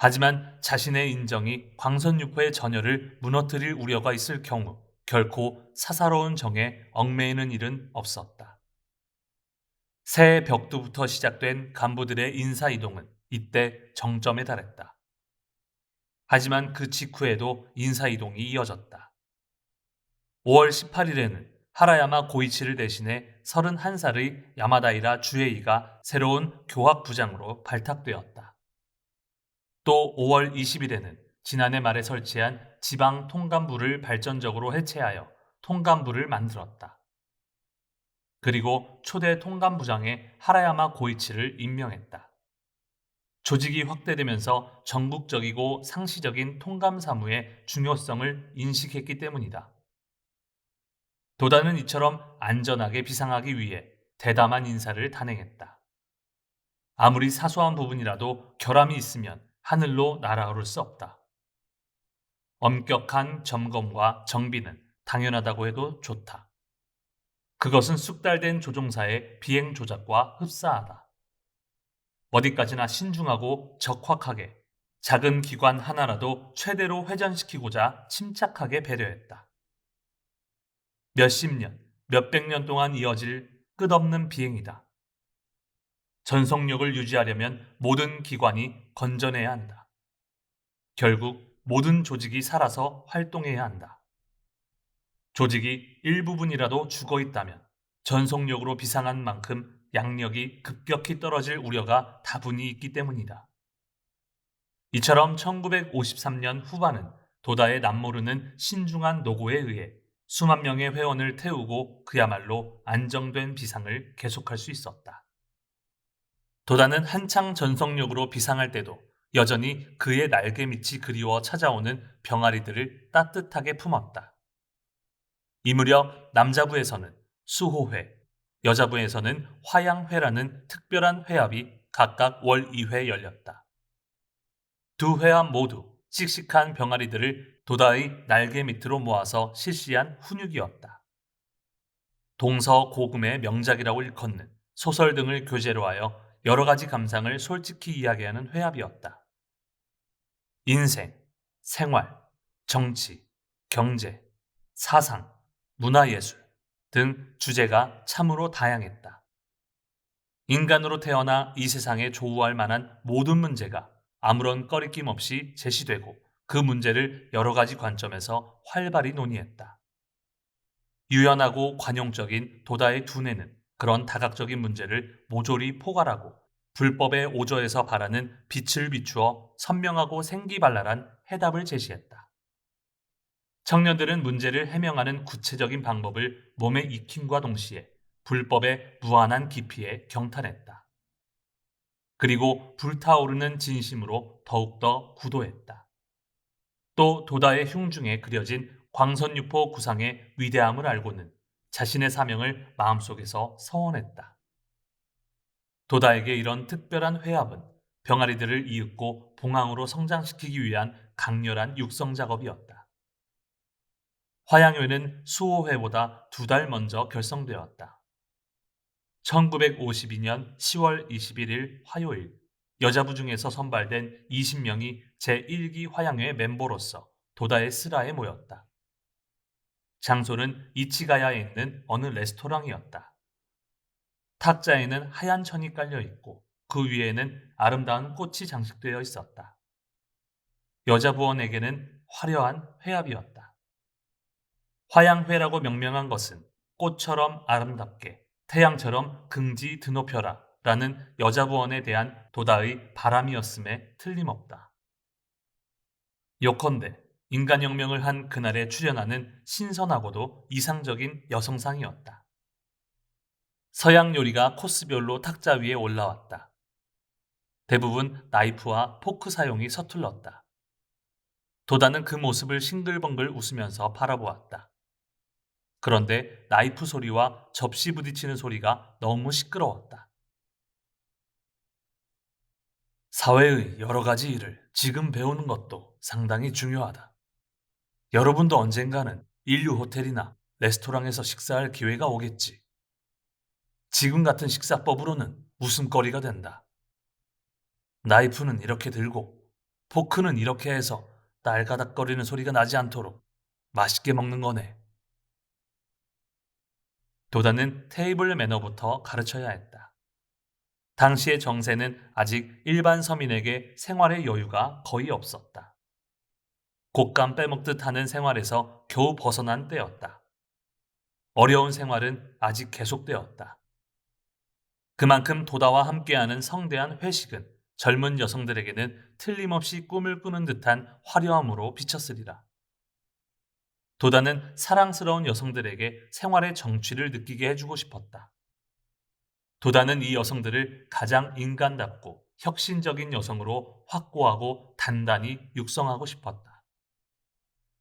하지만 자신의 인정이 광선육호의 전열을 무너뜨릴 우려가 있을 경우 결코 사사로운 정에 얽매이는 일은 없었다. 새해 벽두부터 시작된 간부들의 인사 이동은 이때 정점에 달했다. 하지만 그 직후에도 인사 이동이 이어졌다. 5월 18일에는 하라야마 고이치를 대신해 31살의 야마다이라 주에이가 새로운 교학부장으로 발탁되었다. 또 5월 20일에는 지난해 말에 설치한 지방 통감부를 발전적으로 해체하여 통감부를 만들었다. 그리고 초대 통감부장에 하라야마 고이치를 임명했다. 조직이 확대되면서 전국적이고 상시적인 통감 사무의 중요성을 인식했기 때문이다. 도다는 이처럼 안전하게 비상하기 위해 대담한 인사를 단행했다. 아무리 사소한 부분이라도 결함이 있으면 하늘로 날아오를 수 없다. 엄격한 점검과 정비는 당연하다고 해도 좋다. 그것은 숙달된 조종사의 비행 조작과 흡사하다. 어디까지나 신중하고 적확하게 작은 기관 하나라도 최대로 회전시키고자 침착하게 배려했다. 몇십 년, 몇백 년 동안 이어질 끝없는 비행이다. 전속력을 유지하려면 모든 기관이 건전해야 한다. 결국 모든 조직이 살아서 활동해야 한다. 조직이 일부분이라도 죽어 있다면 전속력으로 비상한 만큼 양력이 급격히 떨어질 우려가 다분히 있기 때문이다. 이처럼 1953년 후반은 도다의 남모르는 신중한 노고에 의해 수만 명의 회원을 태우고 그야말로 안정된 비상을 계속할 수 있었다. 도다는 한창 전속력으로 비상할 때도 여전히 그의 날개 밑이 그리워 찾아오는 병아리들을 따뜻하게 품었다. 이 무렵 남자부에서는 수호회, 여자부에서는 화양회라는 특별한 회합이 각각 월 2회 열렸다. 두 회합 모두 씩씩한 병아리들을 도다의 날개 밑으로 모아서 실시한 훈육이었다. 동서고금의 명작이라고 일컫는 소설 등을 교재로 하여 여러 가지 감상을 솔직히 이야기하는 회합이었다. 인생, 생활, 정치, 경제, 사상, 문화예술 등 주제가 참으로 다양했다. 인간으로 태어나 이 세상에 조우할 만한 모든 문제가 아무런 꺼리낌 없이 제시되고 그 문제를 여러 가지 관점에서 활발히 논의했다. 유연하고 관용적인 도다의 두뇌는 그런 다각적인 문제를 모조리 포괄하고 불법의 오조에서 발하는 빛을 비추어 선명하고 생기발랄한 해답을 제시했다. 청년들은 문제를 해명하는 구체적인 방법을 몸에 익힘과 동시에 불법의 무한한 깊이에 경탄했다. 그리고 불타오르는 진심으로 더욱더 구도했다. 또 도다의 흉중에 그려진 광선유포 구상의 위대함을 알고는 자신의 사명을 마음속에서 서원했다. 도다에게 이런 특별한 회합은 병아리들을 이윽고 봉황으로 성장시키기 위한 강렬한 육성 작업이었다. 화양회는 수호회보다 2달 먼저 결성되었다. 1952년 10월 21일 화요일 여자부 중에서 선발된 20명이 제1기 화양회 멤버로서 도다의 스라에 모였다. 장소는 이치가야에 있는 어느 레스토랑이었다. 탁자에는 하얀 천이 깔려 있고 그 위에는 아름다운 꽃이 장식되어 있었다. 여자부원에게는 화려한 회합이었다. 화양회라고 명명한 것은 꽃처럼 아름답게 태양처럼 긍지 드높여라 라는 여자부원에 대한 도다의 바람이었음에 틀림없다. 요컨대 인간혁명을 한 그날에 출연하는 신선하고도 이상적인 여성상이었다. 서양 요리가 코스별로 탁자 위에 올라왔다. 대부분 나이프와 포크 사용이 서툴렀다. 도다는 그 모습을 싱글벙글 웃으면서 바라보았다. 그런데 나이프 소리와 접시 부딪히는 소리가 너무 시끄러웠다. 사회의 여러 가지 일을 지금 배우는 것도 상당히 중요하다. 여러분도 언젠가는 인류 호텔이나 레스토랑에서 식사할 기회가 오겠지. 지금 같은 식사법으로는 웃음거리가 된다. 나이프는 이렇게 들고 포크는 이렇게 해서 날가닥거리는 소리가 나지 않도록 맛있게 먹는 거네. 도다는 테이블 매너부터 가르쳐야 했다. 당시의 정세는 아직 일반 서민에게 생활의 여유가 거의 없었다. 곶감 빼먹듯 하는 생활에서 겨우 벗어난 때였다. 어려운 생활은 아직 계속되었다. 그만큼 도다와 함께하는 성대한 회식은 젊은 여성들에게는 틀림없이 꿈을 꾸는 듯한 화려함으로 비쳤으리라. 도다는 사랑스러운 여성들에게 생활의 정취를 느끼게 해주고 싶었다. 도다는 이 여성들을 가장 인간답고 혁신적인 여성으로 확고하고 단단히 육성하고 싶었다.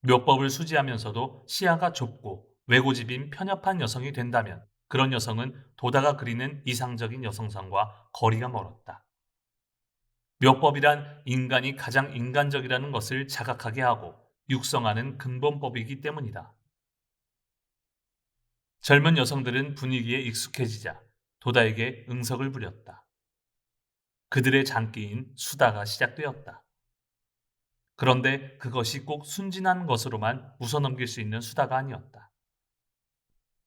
묘법을 수지하면서도 시야가 좁고 외고집인 편협한 여성이 된다면 그런 여성은 도다가 그리는 이상적인 여성상과 거리가 멀었다. 묘법이란 인간이 가장 인간적이라는 것을 자각하게 하고 육성하는 근본법이기 때문이다. 젊은 여성들은 분위기에 익숙해지자 도다에게 응석을 부렸다. 그들의 장기인 수다가 시작되었다. 그런데 그것이 꼭 순진한 것으로만 웃어넘길 수 있는 수다가 아니었다.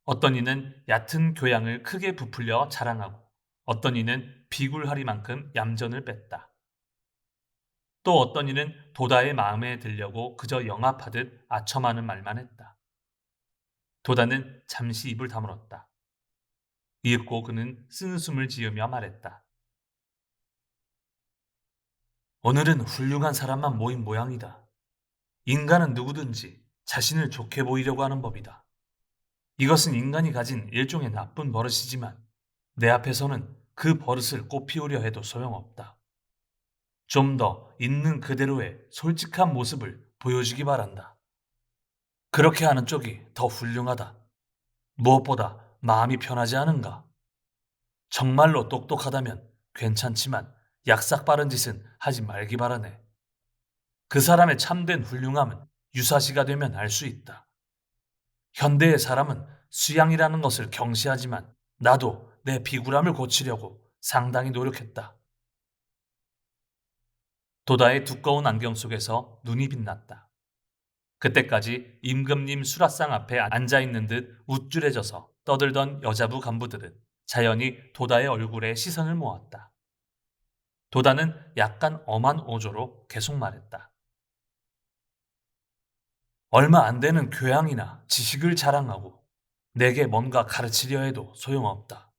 어떤 이는 얕은 교양을 크게 부풀려 자랑하고 어떤 이는 비굴하리만큼 얌전을 뺐다. 또 어떤 이는 도다의 마음에 들려고 그저 영합하듯 아첨하는 말만 했다. 도다는 잠시 입을 다물었다. 이윽고 그는 쓴숨을 지으며 말했다. 오늘은 훌륭한 사람만 모인 모양이다. 인간은 누구든지 자신을 좋게 보이려고 하는 법이다. 이것은 인간이 가진 일종의 나쁜 버릇이지만 내 앞에서는 그 버릇을 꽃피우려 해도 소용없다. 좀 더 있는 그대로의 솔직한 모습을 보여주기 바란다. 그렇게 하는 쪽이 더 훌륭하다. 무엇보다 마음이 편하지 않은가? 정말로 똑똑하다면 괜찮지만 약삭 빠른 짓은 하지 말기 바라네. 그 사람의 참된 훌륭함은 유사시가 되면 알 수 있다. 현대의 사람은 수양이라는 것을 경시하지만 나도 내 비굴함을 고치려고 상당히 노력했다. 도다의 두꺼운 안경 속에서 눈이 빛났다. 그때까지 임금님 수라상 앞에 앉아있는 듯 우쭐해져서 떠들던 여자부 간부들은 자연히 도다의 얼굴에 시선을 모았다. 도다는 약간 엄한 어조로 계속 말했다. 얼마 안 되는 교양이나 지식을 자랑하고 내게 뭔가 가르치려 해도 소용없다.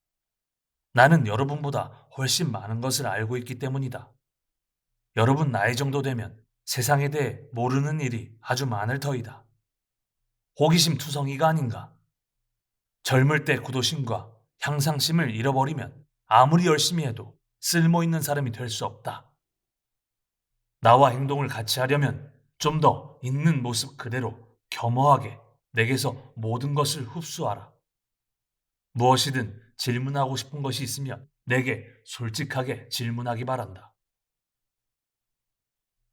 나는 여러분보다 훨씬 많은 것을 알고 있기 때문이다. 여러분 나이 정도 되면 세상에 대해 모르는 일이 아주 많을 터이다. 호기심 투성이가 아닌가? 젊을 때 구도심과 향상심을 잃어버리면 아무리 열심히 해도 쓸모있는 사람이 될 수 없다. 나와 행동을 같이 하려면 좀 더 있는 모습 그대로 겸허하게 내게서 모든 것을 흡수하라. 무엇이든 질문하고 싶은 것이 있으면 내게 솔직하게 질문하기 바란다.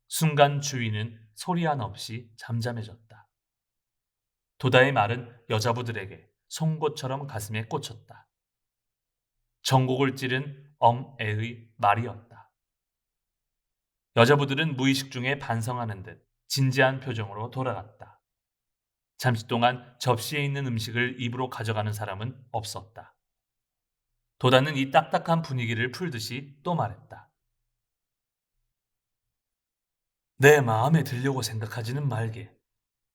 순간 주인은 소리 하나 없이 잠잠해졌다. 도다의 말은 여자부들에게 송곳처럼 가슴에 꽂혔다. 전곡을 찌른 엄애의 말이었다. 여자부들은 무의식 중에 반성하는 듯 진지한 표정으로 돌아갔다. 잠시 동안 접시에 있는 음식을 입으로 가져가는 사람은 없었다. 도다는 이 딱딱한 분위기를 풀듯이 또 말했다. 내 마음에 들려고 생각하지는 말게.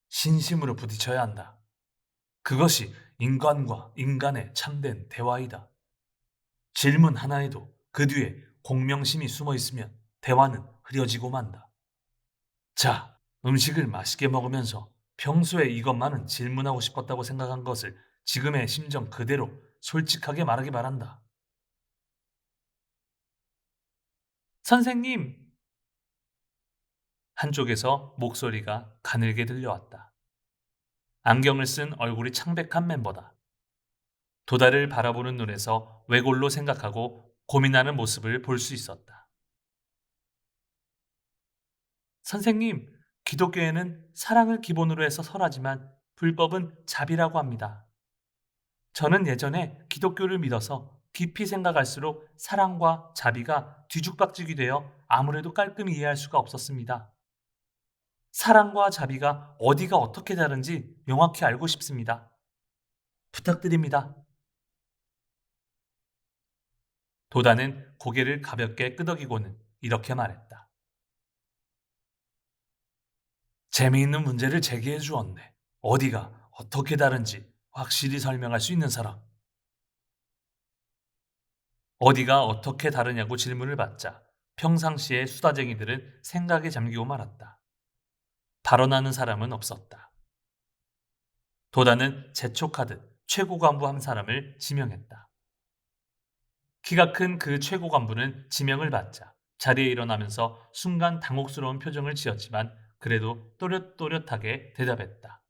신심으로 부딪혀야 한다. 그것이 인간과 인간의 참된 대화이다. 질문 하나에도 그 뒤에 공명심이 숨어 있으면 대화는 흐려지고 만다. 자, 음식을 맛있게 먹으면서 평소에 이것만은 질문하고 싶었다고 생각한 것을 지금의 심정 그대로 솔직하게 말하기 바란다. 선생님! 한쪽에서 목소리가 가늘게 들려왔다. 안경을 쓴 얼굴이 창백한 멤버다. 도다를 바라보는 눈에서 외골로 생각하고 고민하는 모습을 볼 수 있었다. 선생님, 기독교에는 사랑을 기본으로 해서 설하지만 불법은 자비라고 합니다. 저는 예전에 기독교를 믿어서 깊이 생각할수록 사랑과 자비가 뒤죽박죽이 되어 아무래도 깔끔히 이해할 수가 없었습니다. 사랑과 자비가 어디가 어떻게 다른지 명확히 알고 싶습니다. 부탁드립니다. 도다는 고개를 가볍게 끄덕이고는 이렇게 말했다. 재미있는 문제를 제기해 주었네. 어디가 어떻게 다른지 확실히 설명할 수 있는 사람. 어디가 어떻게 다르냐고 질문을 받자 평상시의 수다쟁이들은 생각에 잠기고 말았다. 발언하는 사람은 없었다. 도다는 재촉하듯 최고 간부 한 사람을 지명했다. 키가 큰 그 최고 간부는 지명을 받자 자리에 일어나면서 순간 당혹스러운 표정을 지었지만 그래도 또렷또렷하게 대답했다.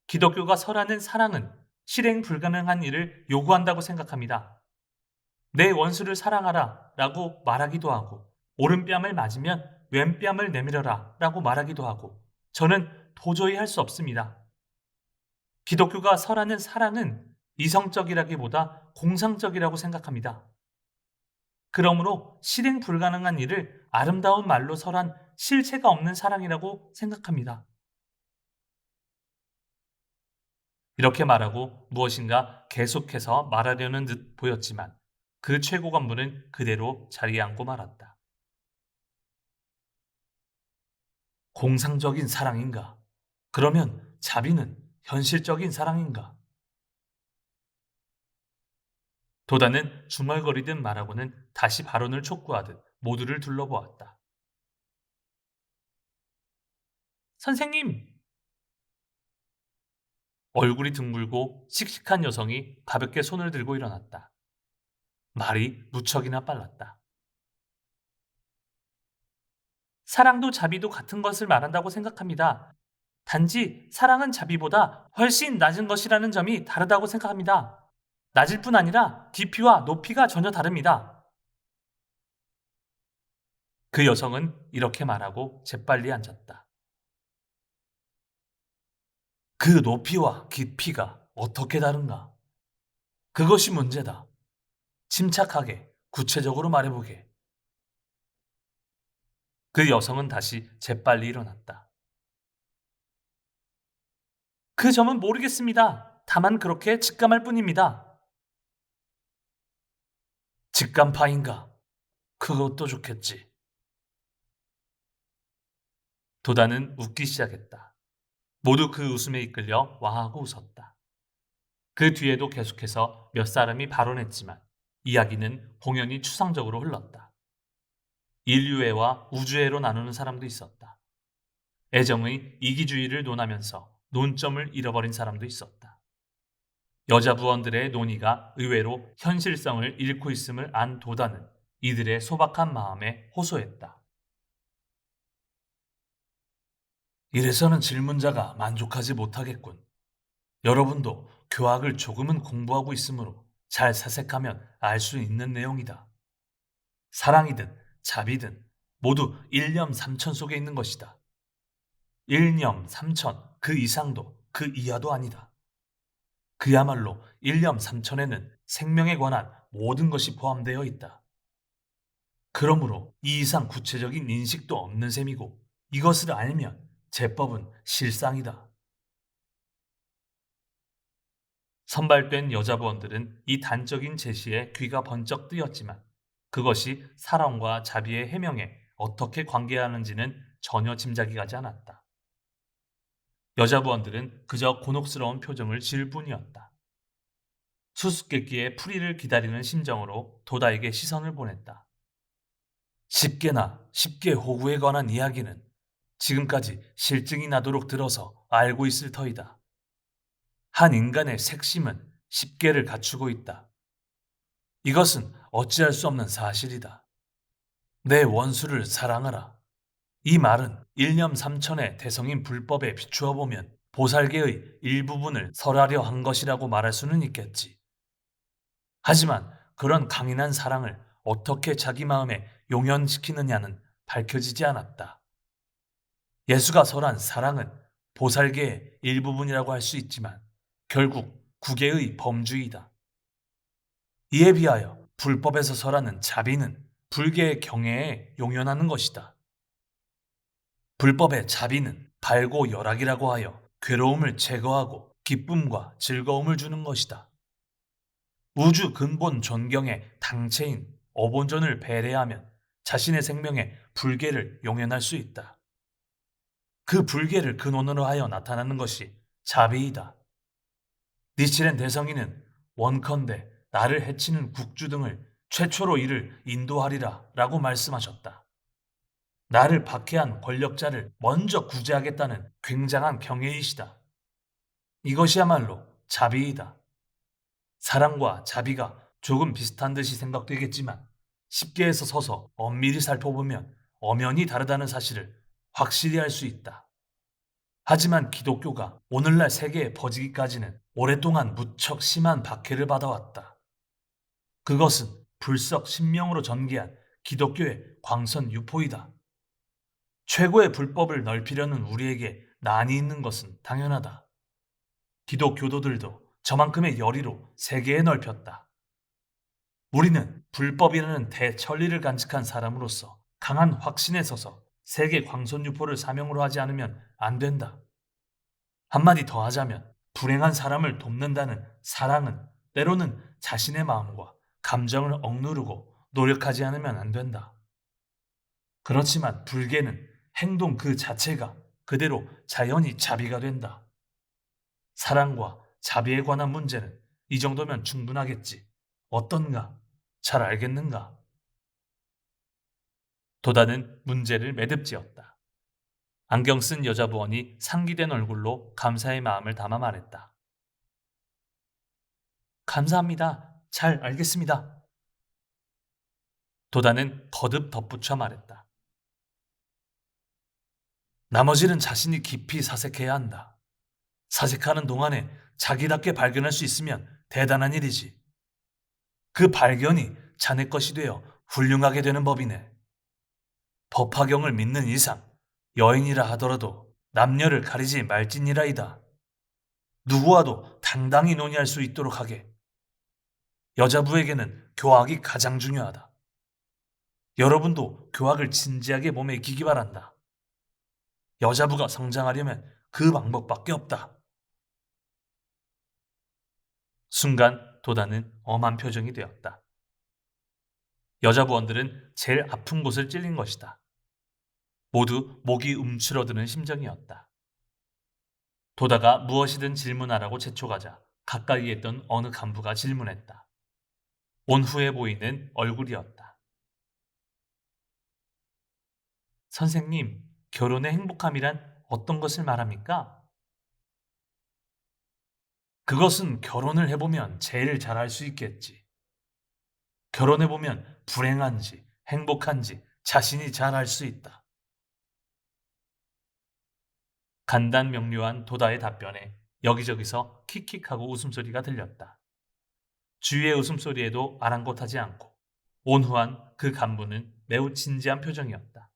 기독교가 설하는 사랑은 실행 불가능한 일을 요구한다고 생각합니다. 내 원수를 사랑하라 라고 말하기도 하고 오른뺨을 맞으면 왼뺨을 내밀어라 라고 말하기도 하고 저는 도저히 할 수 없습니다. 기독교가 설하는 사랑은 이성적이라기보다 공상적이라고 생각합니다. 그러므로 실행 불가능한 일을 아름다운 말로 설한 실체가 없는 사랑이라고 생각합니다. 이렇게 말하고 무엇인가 계속해서 말하려는 듯 보였지만 그 최고 간부는 그대로 자리에 앉고 말았다. 공상적인 사랑인가? 그러면 자비는 현실적인 사랑인가? 도다는 중얼거리듯 말하고는 다시 발언을 촉구하듯 모두를 둘러보았다. 선생님! 얼굴이 둥글고 씩씩한 여성이 가볍게 손을 들고 일어났다. 말이 무척이나 빨랐다. 사랑도 자비도 같은 것을 말한다고 생각합니다. 단지 사랑은 자비보다 훨씬 낮은 것이라는 점이 다르다고 생각합니다. 낮을 뿐 아니라 깊이와 높이가 전혀 다릅니다. 그 여성은 이렇게 말하고 재빨리 앉았다. 그 높이와 깊이가 어떻게 다른가? 그것이 문제다. 침착하게, 구체적으로 말해보게. 그 여성은 다시 재빨리 일어났다. 그 점은 모르겠습니다. 다만 그렇게 직감할 뿐입니다. 직감파인가? 그것도 좋겠지. 도다는 웃기 시작했다. 모두 그 웃음에 이끌려 와하고 웃었다. 그 뒤에도 계속해서 몇 사람이 발언했지만 이야기는 공연히 추상적으로 흘렀다. 인류애와 우주애로 나누는 사람도 있었다. 애정의 이기주의를 논하면서 논점을 잃어버린 사람도 있었다. 여자 부원들의 논의가 의외로 현실성을 잃고 있음을 안 도다는 이들의 소박한 마음에 호소했다. 이래서는 질문자가 만족하지 못하겠군. 여러분도 교학을 조금은 공부하고 있으므로 잘 사색하면 알 수 있는 내용이다. 사랑이든 자비든 모두 일념 삼천 속에 있는 것이다. 일념 삼천 그 이상도 그 이하도 아니다. 그야말로 일념 삼천에는 생명에 관한 모든 것이 포함되어 있다. 그러므로 이 이상 구체적인 인식도 없는 셈이고 이것을 알면 제법은 실상이다. 선발된 여자부원들은 이 단적인 제시에 귀가 번쩍 뜨였지만 그것이 사랑과 자비의 해명에 어떻게 관계하는지는 전혀 짐작이 가지 않았다. 여자부원들은 그저 곤혹스러운 표정을 지을 뿐이었다. 수수께끼의 풀이를 기다리는 심정으로 도다에게 시선을 보냈다. 쉽게 호구에 관한 이야기는 지금까지 실증이 나도록 들어서 알고 있을 터이다. 한 인간의 색심은 십계를 갖추고 있다. 이것은 어찌할 수 없는 사실이다. 내 원수를 사랑하라. 이 말은 일념 삼천의 대성인 불법에 비추어 보면 보살계의 일부분을 설하려 한 것이라고 말할 수는 있겠지. 하지만 그런 강인한 사랑을 어떻게 자기 마음에 용연시키느냐는 밝혀지지 않았다. 예수가 설한 사랑은 보살계의 일부분이라고 할 수 있지만 결국 구계의 범주이다. 이에 비하여 불법에서 설하는 자비는 불계의 경애에 용연하는 것이다. 불법의 자비는 발고 열악이라고 하여 괴로움을 제거하고 기쁨과 즐거움을 주는 것이다. 우주 근본 존경의 당체인 어본전을 배려하면 자신의 생명에 불계를 용연할 수 있다. 그 불계를 근원으로 하여 나타나는 것이 자비이다. 니치렌 대성인은 원컨대 나를 해치는 국주 등을 최초로 이를 인도하리라 라고 말씀하셨다. 나를 박해한 권력자를 먼저 구제하겠다는 굉장한 경애이시다. 이것이야말로 자비이다. 사랑과 자비가 조금 비슷한 듯이 생각되겠지만 십계에서 서서 엄밀히 살펴보면 엄연히 다르다는 사실을 확실히 알 수 있다. 하지만 기독교가 오늘날 세계에 퍼지기까지는 오랫동안 무척 심한 박해를 받아왔다. 그것은 불석 신명으로 전개한 기독교의 광선 유포이다. 최고의 불법을 넓히려는 우리에게 난이 있는 것은 당연하다. 기독교도들도 저만큼의 열의로 세계에 넓혔다. 우리는 불법이라는 대천리를 간직한 사람으로서 강한 확신에 서서 세계 광선 유포를 사명으로 하지 않으면 안 된다. 한마디 더 하자면 불행한 사람을 돕는다는 사랑은 때로는 자신의 마음과 감정을 억누르고 노력하지 않으면 안 된다. 그렇지만 불계는 행동 그 자체가 그대로 자연히 자비가 된다. 사랑과 자비에 관한 문제는 이 정도면 충분하겠지. 어떤가? 잘 알겠는가? 도다는 문제를 매듭지었다. 안경 쓴 여자 부원이 상기된 얼굴로 감사의 마음을 담아 말했다. 감사합니다. 잘 알겠습니다. 도다는 거듭 덧붙여 말했다. 나머지는 자신이 깊이 사색해야 한다. 사색하는 동안에 자기답게 발견할 수 있으면 대단한 일이지. 그 발견이 자네 것이 되어 훌륭하게 되는 법이네. 법화경을 믿는 이상 여인이라 하더라도 남녀를 가리지 말진이라이다. 누구와도 당당히 논의할 수 있도록 하게. 여자부에게는 교학이 가장 중요하다. 여러분도 교학을 진지하게 몸에 익히기 바란다. 여자부가 성장하려면 그 방법밖에 없다. 순간 도다는 엄한 표정이 되었다. 여자부원들은 제일 아픈 곳을 찔린 것이다. 모두 목이 움츠러드는 심정이었다. 도다가 무엇이든 질문하라고 재촉하자 가까이에 있던 어느 간부가 질문했다. 온후해 보이는 얼굴이었다. 선생님, 결혼의 행복함이란 어떤 것을 말합니까? 그것은 결혼을 해보면 제일 잘 알 수 있겠지. 결혼해보면 불행한지 행복한지 자신이 잘 알 수 있다. 간단명료한 도다의 답변에 여기저기서 킥킥하고 웃음소리가 들렸다. 주위의 웃음소리에도 아랑곳하지 않고 온후한 그 간부는 매우 진지한 표정이었다.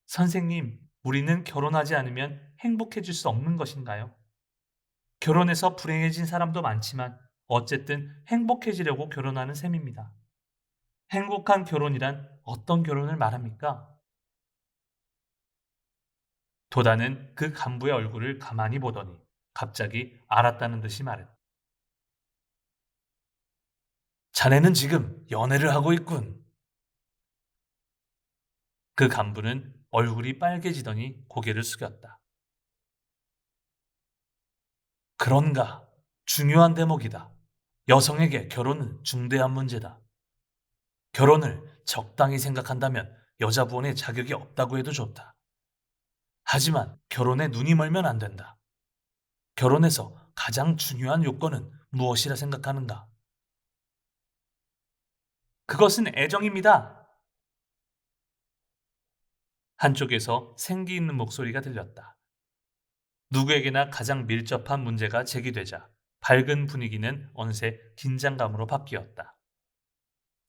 선생님, 우리는 결혼하지 않으면 행복해질 수 없는 것인가요? 결혼해서 불행해진 사람도 많지만 어쨌든 행복해지려고 결혼하는 셈입니다. 행복한 결혼이란 어떤 결혼을 말합니까? 도다는 그 간부의 얼굴을 가만히 보더니 갑자기 알았다는 듯이 말했다. 자네는 지금 연애를 하고 있군. 그 간부는 얼굴이 빨개지더니 고개를 숙였다. 그런가? 중요한 대목이다. 여성에게 결혼은 중대한 문제다. 결혼을 적당히 생각한다면 여자부원의 자격이 없다고 해도 좋다. 하지만 결혼에 눈이 멀면 안 된다. 결혼에서 가장 중요한 요건은 무엇이라 생각하는가? 그것은 애정입니다. 한쪽에서 생기 있는 목소리가 들렸다. 누구에게나 가장 밀접한 문제가 제기되자 밝은 분위기는 어느새 긴장감으로 바뀌었다.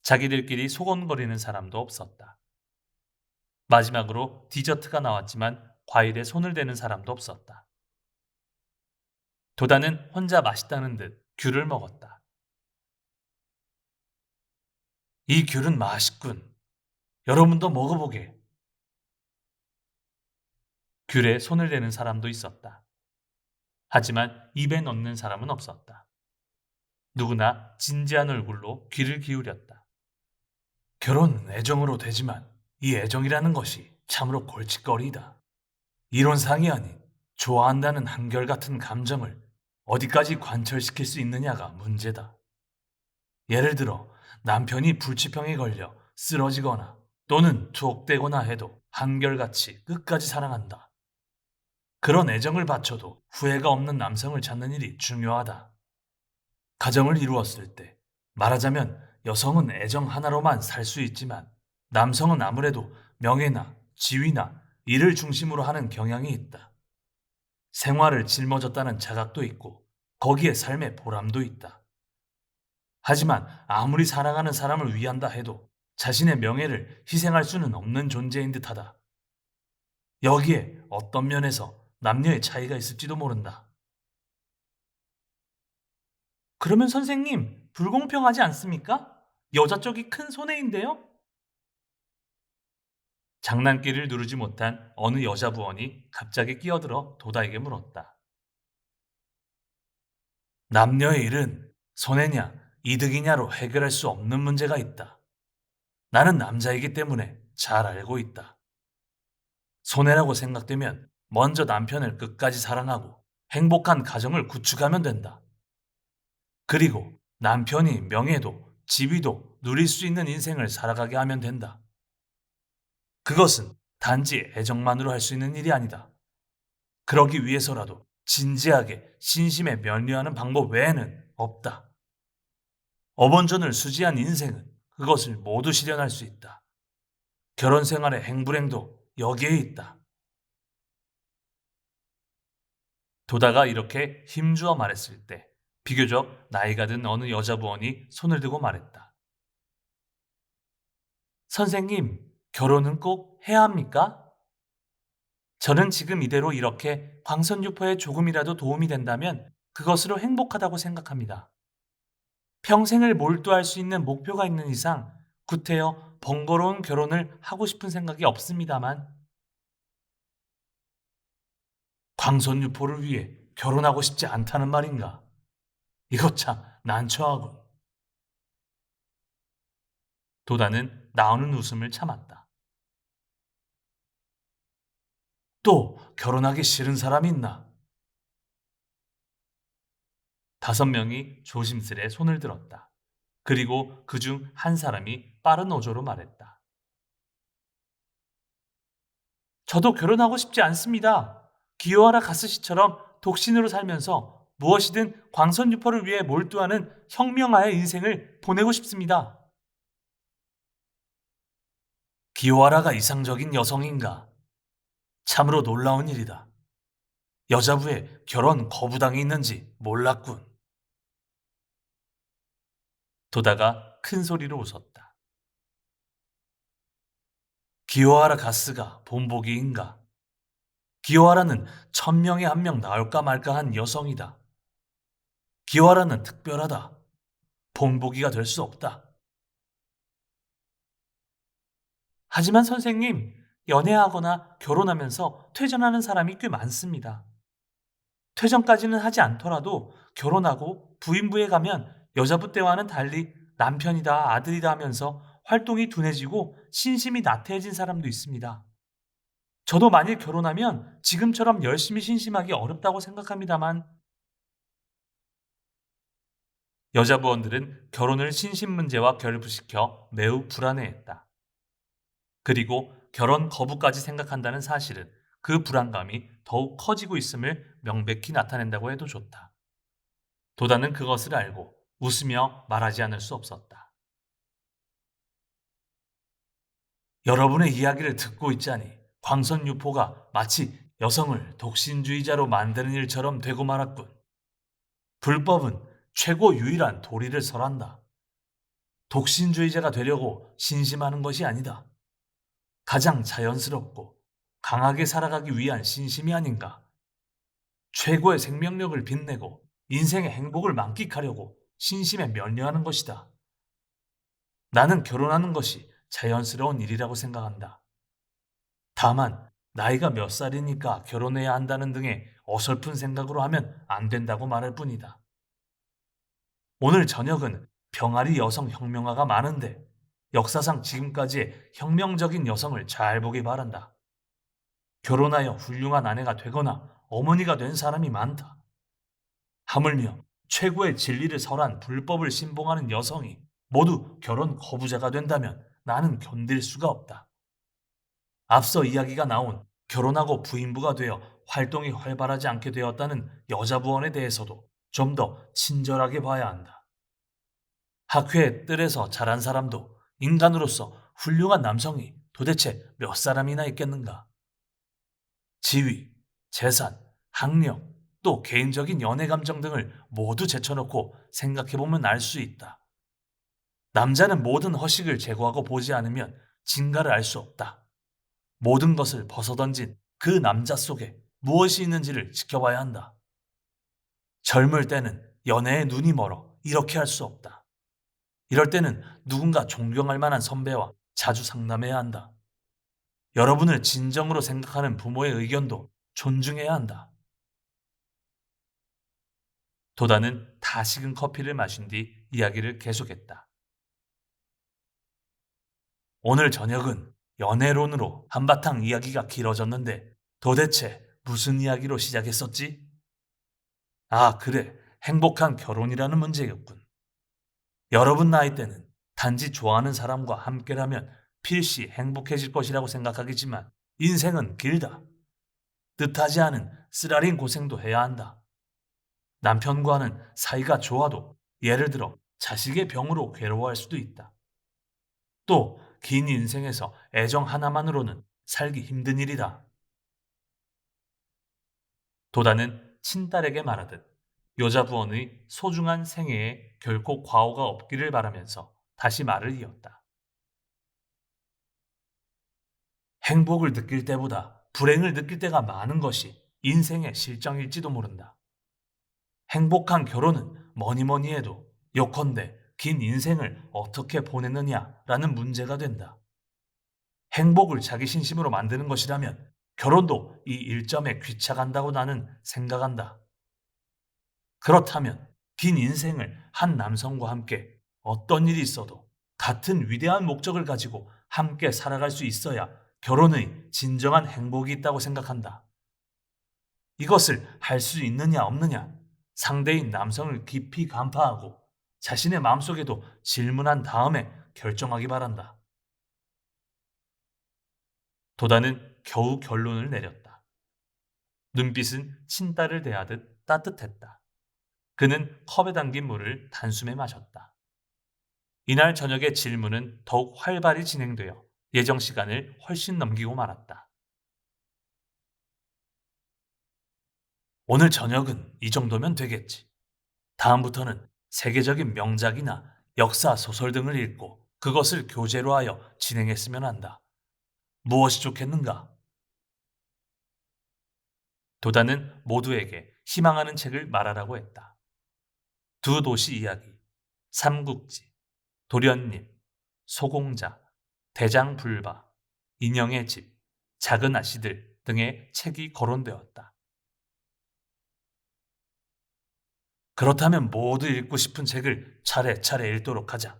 자기들끼리 소곤거리는 사람도 없었다. 마지막으로 디저트가 나왔지만 과일에 손을 대는 사람도 없었다. 도다는 혼자 맛있다는 듯 귤을 먹었다. 이 귤은 맛있군. 여러분도 먹어보게. 귤에 손을 대는 사람도 있었다. 하지만 입에 넣는 사람은 없었다. 누구나 진지한 얼굴로 귀를 기울였다. 결혼은 애정으로 되지만 이 애정이라는 것이 참으로 골칫거리이다. 이론상이 아닌 좋아한다는 한결같은 감정을 어디까지 관철시킬 수 있느냐가 문제다. 예를 들어 남편이 불치병에 걸려 쓰러지거나 또는 투옥되거나 해도 한결같이 끝까지 사랑한다. 그런 애정을 바쳐도 후회가 없는 남성을 찾는 일이 중요하다. 가정을 이루었을 때 말하자면 여성은 애정 하나로만 살 수 있지만 남성은 아무래도 명예나 지위나 일을 중심으로 하는 경향이 있다. 생활을 짊어졌다는 자각도 있고 거기에 삶의 보람도 있다. 하지만 아무리 사랑하는 사람을 위한다 해도 자신의 명예를 희생할 수는 없는 존재인 듯하다. 여기에 어떤 면에서 남녀의 차이가 있을지도 모른다. 그러면 선생님, 불공평하지 않습니까? 여자 쪽이 큰 손해인데요? 장난기를 누르지 못한 어느 여자 부원이 갑자기 끼어들어 도다에게 물었다. 남녀의 일은 손해냐, 이득이냐로 해결할 수 없는 문제가 있다. 나는 남자이기 때문에 잘 알고 있다. 손해라고 생각되면 먼저 남편을 끝까지 사랑하고 행복한 가정을 구축하면 된다. 그리고 남편이 명예도 지위도 누릴 수 있는 인생을 살아가게 하면 된다. 그것은 단지 애정만으로 할 수 있는 일이 아니다. 그러기 위해서라도 진지하게 신심에 면류하는 방법 외에는 없다. 어번전을 수지한 인생은 그것을 모두 실현할 수 있다. 결혼 생활의 행불행도 여기에 있다. 도다가 이렇게 힘주어 말했을 때 비교적 나이가 든 어느 여자부원이 손을 들고 말했다. 선생님, 결혼은 꼭 해야 합니까? 저는 지금 이대로 이렇게 광선유포에 조금이라도 도움이 된다면 그것으로 행복하다고 생각합니다. 평생을 몰두할 수 있는 목표가 있는 이상 구태여 번거로운 결혼을 하고 싶은 생각이 없습니다만 광선유포를 위해 결혼하고 싶지 않다는 말인가? 이것 참 난처하군. 도다는 나오는 웃음을 참았다. 또 결혼하기 싫은 사람이 있나? 5명이 조심스레 손을 들었다. 그리고 그중 한 사람이 빠른 어조로 말했다. 저도 결혼하고 싶지 않습니다. 기요하라 가스시처럼 독신으로 살면서 무엇이든 광선유포를 위해 몰두하는 혁명화의 인생을 보내고 싶습니다. 기요하라가 이상적인 여성인가? 참으로 놀라운 일이다. 여자부에 결혼 거부당이 있는지 몰랐군. 도다가 큰 소리로 웃었다. 기요하라 가스가 본보기인가? 기요하라는 1000명에 1명 나올까 말까 한 여성이다. 기요하라는 특별하다. 본보기가 될 수 없다. 하지만 선생님, 연애하거나 결혼하면서 퇴전하는 사람이 꽤 많습니다. 퇴전까지는 하지 않더라도 결혼하고 부인부에 가면 여자부 때와는 달리 남편이다, 아들이다 하면서 활동이 둔해지고 신심이 나태해진 사람도 있습니다. 저도 만일 결혼하면 지금처럼 열심히 신심하기 어렵다고 생각합니다만 여자부원들은 결혼을 신심 문제와 결부시켜 매우 불안해했다. 그리고 결혼 거부까지 생각한다는 사실은 그 불안감이 더욱 커지고 있음을 명백히 나타낸다고 해도 좋다. 도다는 그것을 알고 웃으며 말하지 않을 수 없었다. 여러분의 이야기를 듣고 있자니 광선유포가 마치 여성을 독신주의자로 만드는 일처럼 되고 말았군. 불법은 최고 유일한 도리를 설한다. 독신주의자가 되려고 신심하는 것이 아니다. 가장 자연스럽고 강하게 살아가기 위한 신심이 아닌가. 최고의 생명력을 빛내고 인생의 행복을 만끽하려고 신심에 면려하는 것이다. 나는 결혼하는 것이 자연스러운 일이라고 생각한다. 다만 나이가 몇 살이니까 결혼해야 한다는 등의 어설픈 생각으로 하면 안 된다고 말할 뿐이다. 오늘 저녁은 병아리 여성 혁명가가 많은데 역사상 지금까지의 혁명적인 여성을 잘 보기 바란다. 결혼하여 훌륭한 아내가 되거나 어머니가 된 사람이 많다. 하물며 최고의 진리를 설한 불법을 신봉하는 여성이 모두 결혼 거부자가 된다면 나는 견딜 수가 없다. 앞서 이야기가 나온 결혼하고 부인부가 되어 활동이 활발하지 않게 되었다는 여자부원에 대해서도 좀 더 친절하게 봐야 한다. 학회의 뜰에서 자란 사람도 인간으로서 훌륭한 남성이 도대체 몇 사람이나 있겠는가? 지위, 재산, 학력, 또 개인적인 연애 감정 등을 모두 제쳐놓고 생각해보면 알 수 있다. 남자는 모든 허식을 제거하고 보지 않으면 진가를 알 수 없다. 모든 것을 벗어던진 그 남자 속에 무엇이 있는지를 지켜봐야 한다. 젊을 때는 연애에 눈이 멀어 이렇게 할 수 없다. 이럴 때는 누군가 존경할 만한 선배와 자주 상담해야 한다. 여러분을 진정으로 생각하는 부모의 의견도 존중해야 한다. 도다는 다 식은 커피를 마신 뒤 이야기를 계속했다. 오늘 저녁은 연애론으로 한바탕 이야기가 길어졌는데 도대체 무슨 이야기로 시작했었지? 아, 그래. 행복한 결혼이라는 문제였군. 여러분 나이 때는 단지 좋아하는 사람과 함께라면 필시 행복해질 것이라고 생각하겠지만 인생은 길다. 뜻하지 않은 쓰라린 고생도 해야 한다. 남편과는 사이가 좋아도 예를 들어 자식의 병으로 괴로워할 수도 있다. 또 긴 인생에서 애정 하나만으로는 살기 힘든 일이다. 도다는 친딸에게 말하듯 여자부원의 소중한 생애에 결코 과오가 없기를 바라면서 다시 말을 이었다. 행복을 느낄 때보다 불행을 느낄 때가 많은 것이 인생의 실정일지도 모른다. 행복한 결혼은 뭐니 뭐니 해도 요컨대 긴 인생을 어떻게 보내느냐라는 문제가 된다. 행복을 자기 신심으로 만드는 것이라면 결혼도 이 일점에 귀착한다고 나는 생각한다. 그렇다면 긴 인생을 한 남성과 함께 어떤 일이 있어도 같은 위대한 목적을 가지고 함께 살아갈 수 있어야 결혼의 진정한 행복이 있다고 생각한다. 이것을 할 수 있느냐 없느냐 상대인 남성을 깊이 간파하고 자신의 마음속에도 질문한 다음에 결정하기 바란다. 도다는 겨우 결론을 내렸다. 눈빛은 친딸을 대하듯 따뜻했다. 그는 컵에 담긴 물을 단숨에 마셨다. 이날 저녁의 질문은 더욱 활발히 진행되어 예정 시간을 훨씬 넘기고 말았다. 오늘 저녁은 이 정도면 되겠지. 다음부터는 세계적인 명작이나 역사 소설 등을 읽고 그것을 교재로 하여 진행했으면 한다. 무엇이 좋겠는가? 도다는 모두에게 희망하는 책을 말하라고 했다. 두 도시 이야기, 삼국지, 도련님, 소공자, 대장불바, 인형의 집, 작은 아씨들 등의 책이 거론되었다. 그렇다면 모두 읽고 싶은 책을 차례차례 읽도록 하자.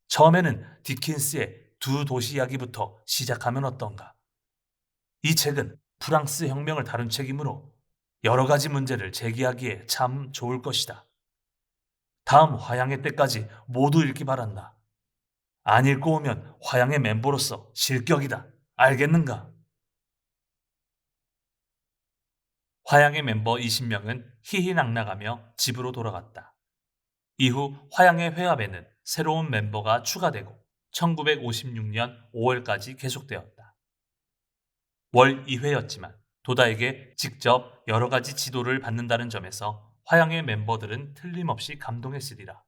처음에는 디킨스의 두 도시 이야기부터 시작하면 어떤가? 이 책은 프랑스 혁명을 다룬 책이므로 여러 가지 문제를 제기하기에 참 좋을 것이다. 다음 화양의 때까지 모두 읽기 바란다. 안 읽고 오면 화양의 멤버로서 실격이다. 알겠는가? 화양의 멤버 20명은 희희낙낙하며 집으로 돌아갔다. 이후 화양의 회합에는 새로운 멤버가 추가되고 1956년 5월까지 계속되었다. 월 2회였지만 도다에게 직접 여러 가지 지도를 받는다는 점에서 화양의 멤버들은 틀림없이 감동했으리라.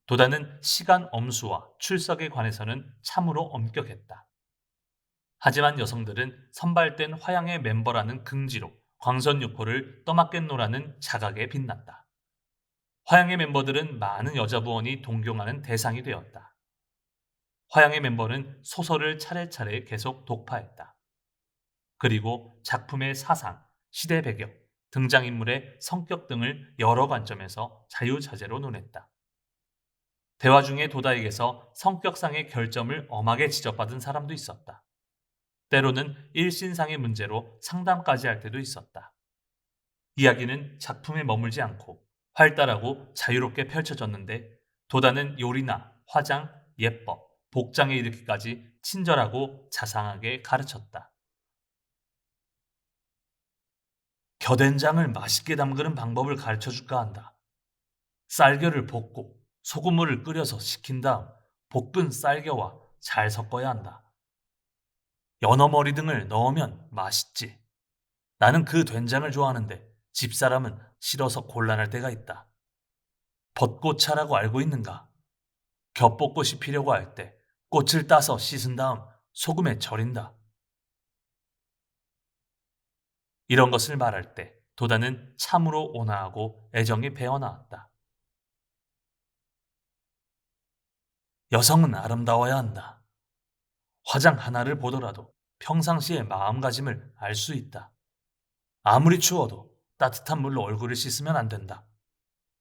도다는 시간 엄수와 출석에 관해서는 참으로 엄격했다. 하지만 여성들은 선발된 화양의 멤버라는 긍지로 광선유포를 떠맡겠노라는 자각에 빛났다. 화양의 멤버들은 많은 여자 부원이 동경하는 대상이 되었다. 화양의 멤버는 소설을 차례차례 계속 독파했다. 그리고 작품의 사상, 시대 배경, 등장인물의 성격 등을 여러 관점에서 자유자재로 논했다. 대화 중에 도다에게서 성격상의 결점을 엄하게 지적받은 사람도 있었다. 때로는 일신상의 문제로 상담까지 할 때도 있었다. 이야기는 작품에 머물지 않고 활달하고 자유롭게 펼쳐졌는데 도다는 요리나 화장, 예법, 복장에 이르기까지 친절하고 자상하게 가르쳤다. 겨된장을 맛있게 담그는 방법을 가르쳐 줄까 한다. 쌀겨를 볶고 소금물을 끓여서 식힌 다음 볶은 쌀겨와 잘 섞어야 한다. 연어머리 등을 넣으면 맛있지. 나는 그 된장을 좋아하는데 집사람은 싫어서 곤란할 때가 있다. 벚꽃차라고 알고 있는가? 겹벚꽃이 피려고 할 때 꽃을 따서 씻은 다음 소금에 절인다. 이런 것을 말할 때 도다는 참으로 온화하고 애정이 배어나왔다. 여성은 아름다워야 한다. 화장 하나를 보더라도 평상시의 마음가짐을 알 수 있다. 아무리 추워도 따뜻한 물로 얼굴을 씻으면 안 된다.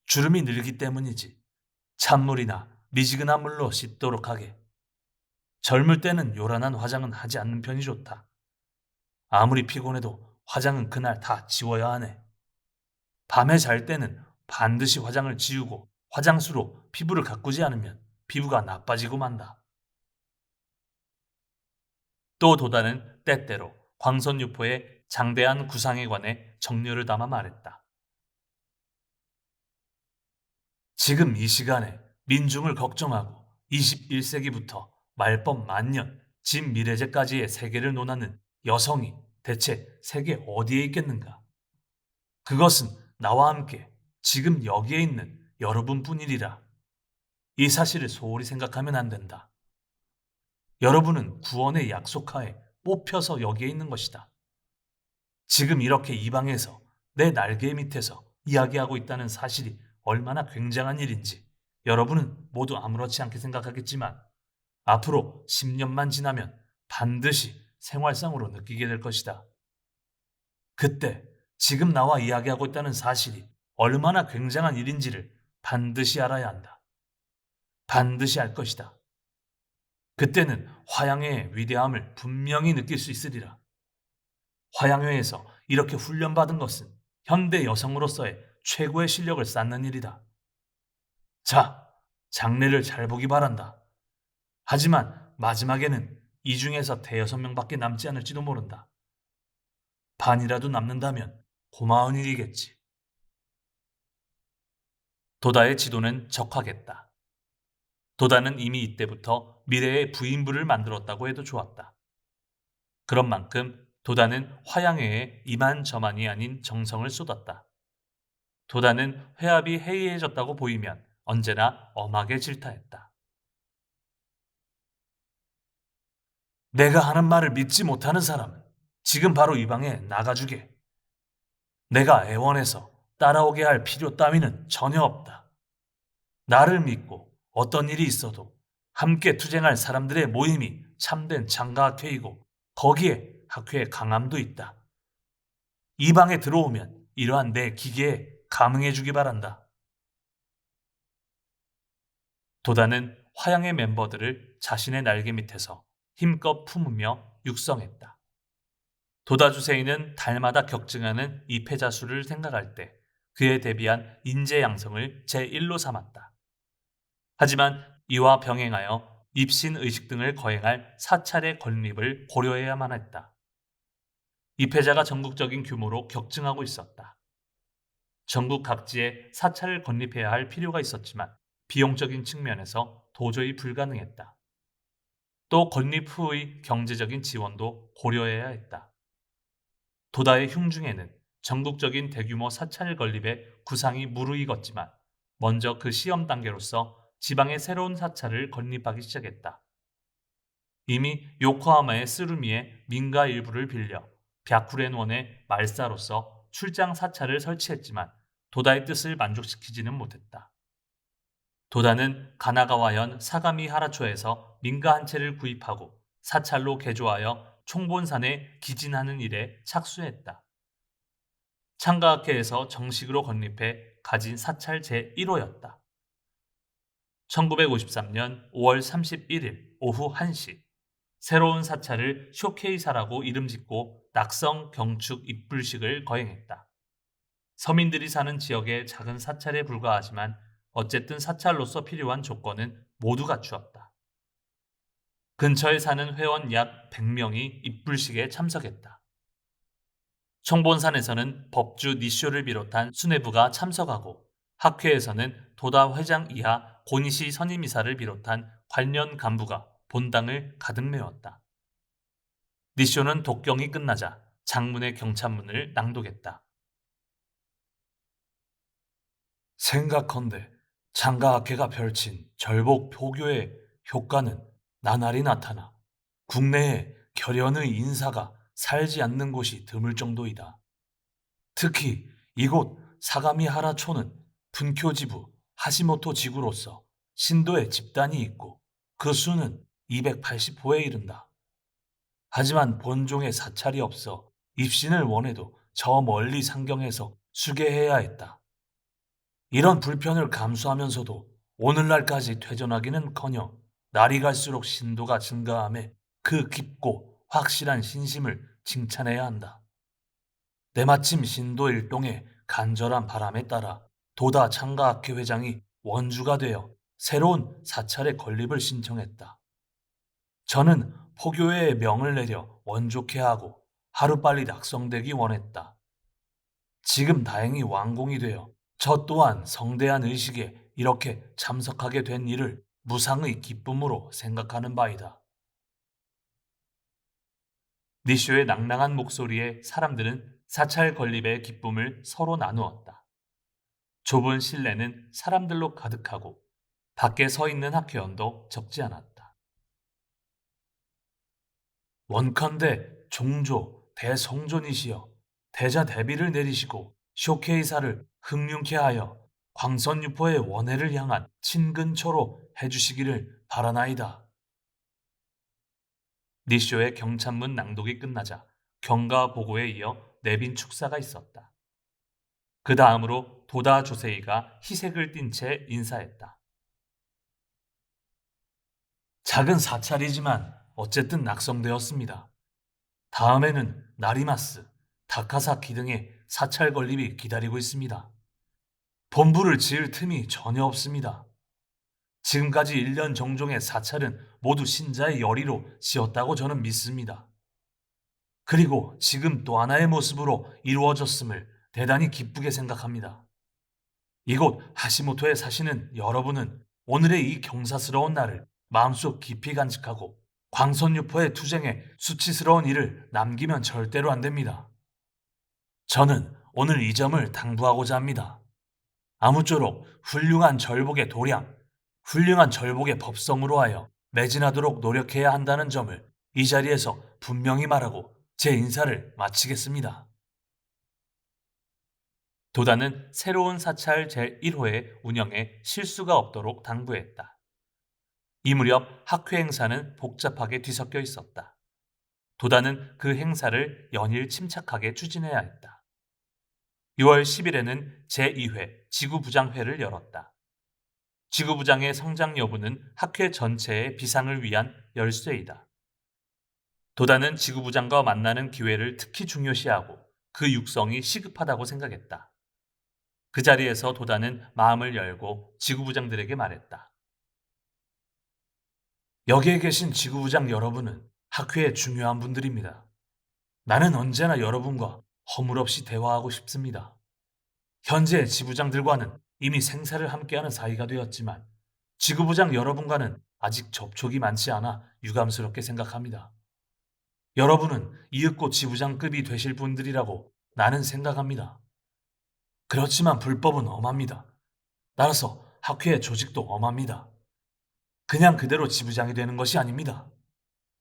주름이 늘기 때문이지. 찬물이나 미지근한 물로 씻도록 하게. 젊을 때는 요란한 화장은 하지 않는 편이 좋다. 아무리 피곤해도 화장은 그날 다 지워야 하네. 밤에 잘 때는 반드시 화장을 지우고 화장수로 피부를 가꾸지 않으면 피부가 나빠지고 만다. 또 도다는 때때로 광선유포의 장대한 구상에 관해 정려를 담아 말했다. 지금 이 시간에 민중을 걱정하고 21세기부터 말법 만년, 진미래제까지의 세계를 논하는 여성이 대체 세계 어디에 있겠는가? 그것은 나와 함께 지금 여기에 있는 여러분뿐이리라. 이 사실을 소홀히 생각하면 안 된다. 여러분은 구원의 약속하에 뽑혀서 여기에 있는 것이다. 지금 이렇게 이 방에서 내 날개 밑에서 이야기하고 있다는 사실이 얼마나 굉장한 일인지 여러분은 모두 아무렇지 않게 생각하겠지만 앞으로 10년만 지나면 반드시 생활상으로 느끼게 될 것이다. 그때 지금 나와 이야기하고 있다는 사실이 얼마나 굉장한 일인지를 반드시 알아야 한다. 반드시 알 것이다. 그때는 화양회의 위대함을 분명히 느낄 수 있으리라. 화양회에서 이렇게 훈련받은 것은 현대 여성으로서의 최고의 실력을 쌓는 일이다. 자, 장례를 잘 보기 바란다. 하지만 마지막에는 이 중에서 대여섯 명밖에 남지 않을지도 모른다. 반이라도 남는다면 고마운 일이겠지. 도다의 지도는 적하겠다. 도다는 이미 이때부터 미래의 부인부를 만들었다고 해도 좋았다. 그런 만큼 도다는 화양회에 이만저만이 아닌 정성을 쏟았다. 도다는 회합이 해이해졌다고 보이면 언제나 엄하게 질타했다. 내가 하는 말을 믿지 못하는 사람은 지금 바로 이 방에 나가주게. 내가 애원해서 따라오게 할 필요 따위는 전혀 없다. 나를 믿고 어떤 일이 있어도 함께 투쟁할 사람들의 모임이 참된 장가학회이고 거기에 학회의 강함도 있다. 이 방에 들어오면 이러한 내 기계에 감응해 주기 바란다. 도다는 화양의 멤버들을 자신의 날개 밑에서 힘껏 품으며 육성했다. 도다 주세인은 달마다 격증하는 이 패자 수를 생각할 때 그에 대비한 인재 양성을 제1로 삼았다. 하지만 이와 병행하여 입신 의식 등을 거행할 사찰의 건립을 고려해야만 했다. 이 패자가 전국적인 규모로 격증하고 있었다. 전국 각지에 사찰을 건립해야 할 필요가 있었지만 비용적인 측면에서 도저히 불가능했다. 또 건립 후의 경제적인 지원도 고려해야 했다. 도다의 흉중에는 전국적인 대규모 사찰 건립의 구상이 무르익었지만 먼저 그 시험 단계로서 지방의 새로운 사찰을 건립하기 시작했다. 이미 요코하마의 스루미에 민가 일부를 빌려 벼쿠렌원의 말사로서 출장 사찰을 설치했지만 도다의 뜻을 만족시키지는 못했다. 도다는 가나가와현 사가미 하라초에서 민가 한 채를 구입하고 사찰로 개조하여 총본산에 기진하는 일에 착수했다. 창가학회에서 정식으로 건립해 가진 사찰 제1호였다. 1953년 5월 31일 오후 1시 새로운 사찰을 쇼케이사라고 이름 짓고 낙성 경축 입불식을 거행했다. 서민들이 사는 지역의 작은 사찰에 불과하지만 어쨌든 사찰로서 필요한 조건은 모두 갖추었다. 근처에 사는 회원 약 100명이 입불식에 참석했다. 청본산에서는 법주 니쇼를 비롯한 수뇌부가 참석하고 학회에서는 도다 회장 이하 고니시 선임이사를 비롯한 관련 간부가 본당을 가득 메웠다. 니쇼는 독경이 끝나자 장문의 경찬문을 낭독했다. 생각컨대 장가학회가 펼친 절복 포교의 효과는 나날이 나타나 국내에 결연의 인사가 살지 않는 곳이 드물 정도이다. 특히 이곳 사가미하라초는 분쿄지부 하시모토 지구로서 신도의 집단이 있고 그 수는 280호에 이른다. 하지만 본종의 사찰이 없어 입신을 원해도 저 멀리 상경해서 수계해야 했다. 이런 불편을 감수하면서도 오늘날까지 퇴전하기는커녕 날이 갈수록 신도가 증가함에 그 깊고 확실한 신심을 칭찬해야 한다. 때마침 신도 일동의 간절한 바람에 따라 도다 창가학회 회장이 원주가 되어 새로운 사찰의 건립을 신청했다. 저는 포교회에 명을 내려 원족해 하고 하루빨리 낙성되기 원했다. 지금 다행히 완공이 되어 저 또한 성대한 의식에 이렇게 참석하게 된 일을 무상의 기쁨으로 생각하는 바이다. 니쇼의 낭낭한 목소리에 사람들은 사찰 건립의 기쁨을 서로 나누었다. 좁은 실내는 사람들로 가득하고 밖에 서 있는 학회원도 적지 않았다. 원컨대 종조 대성존이시여 대자 대비를 내리시고 쇼케이사를 흥룡케 하여 광선유포의 원해를 향한 친근초로 해주시기를 바라나이다. 니쇼의 경찬문 낭독이 끝나자 경과 보고에 이어 내빈 축사가 있었다. 그 다음으로 도다 조세이가 희색을 띤 채 인사했다. 작은 사찰이지만 어쨌든 낙성되었습니다. 다음에는 나리마스, 다카사키 등의 사찰 건립이 기다리고 있습니다. 본부를 지을 틈이 전혀 없습니다. 지금까지 1년 정종의 사찰은 모두 신자의 열의로 지었다고 저는 믿습니다. 그리고 지금 또 하나의 모습으로 이루어졌음을 대단히 기쁘게 생각합니다. 이곳 하시모토에 사시는 여러분은 오늘의 이 경사스러운 날을 마음속 깊이 간직하고 광선유포의 투쟁에 수치스러운 일을 남기면 절대로 안 됩니다. 저는 오늘 이 점을 당부하고자 합니다. 아무쪼록 훌륭한 절복의 도량, 훌륭한 절복의 법성으로 하여 매진하도록 노력해야 한다는 점을 이 자리에서 분명히 말하고 제 인사를 마치겠습니다. 도다는 새로운 사찰 제1호의 운영에 실수가 없도록 당부했다. 이 무렵 학회 행사는 복잡하게 뒤섞여 있었다. 도다는 그 행사를 연일 침착하게 추진해야 했다. 6월 10일에는 제2회 지구부장회를 열었다. 지구부장의 성장 여부는 학회 전체의 비상을 위한 열쇠이다. 도다는 지구부장과 만나는 기회를 특히 중요시하고 그 육성이 시급하다고 생각했다. 그 자리에서 도다는 마음을 열고 지구부장들에게 말했다. 여기에 계신 지구부장 여러분은 학회의 중요한 분들입니다. 나는 언제나 여러분과 허물없이 대화하고 싶습니다. 현재 지부장들과는 이미 생사를 함께하는 사이가 되었지만 지구부장 여러분과는 아직 접촉이 많지 않아 유감스럽게 생각합니다. 여러분은 이윽고 지부장급이 되실 분들이라고 나는 생각합니다. 그렇지만 불법은 엄합니다. 따라서 학회의 조직도 엄합니다. 그냥 그대로 지부장이 되는 것이 아닙니다.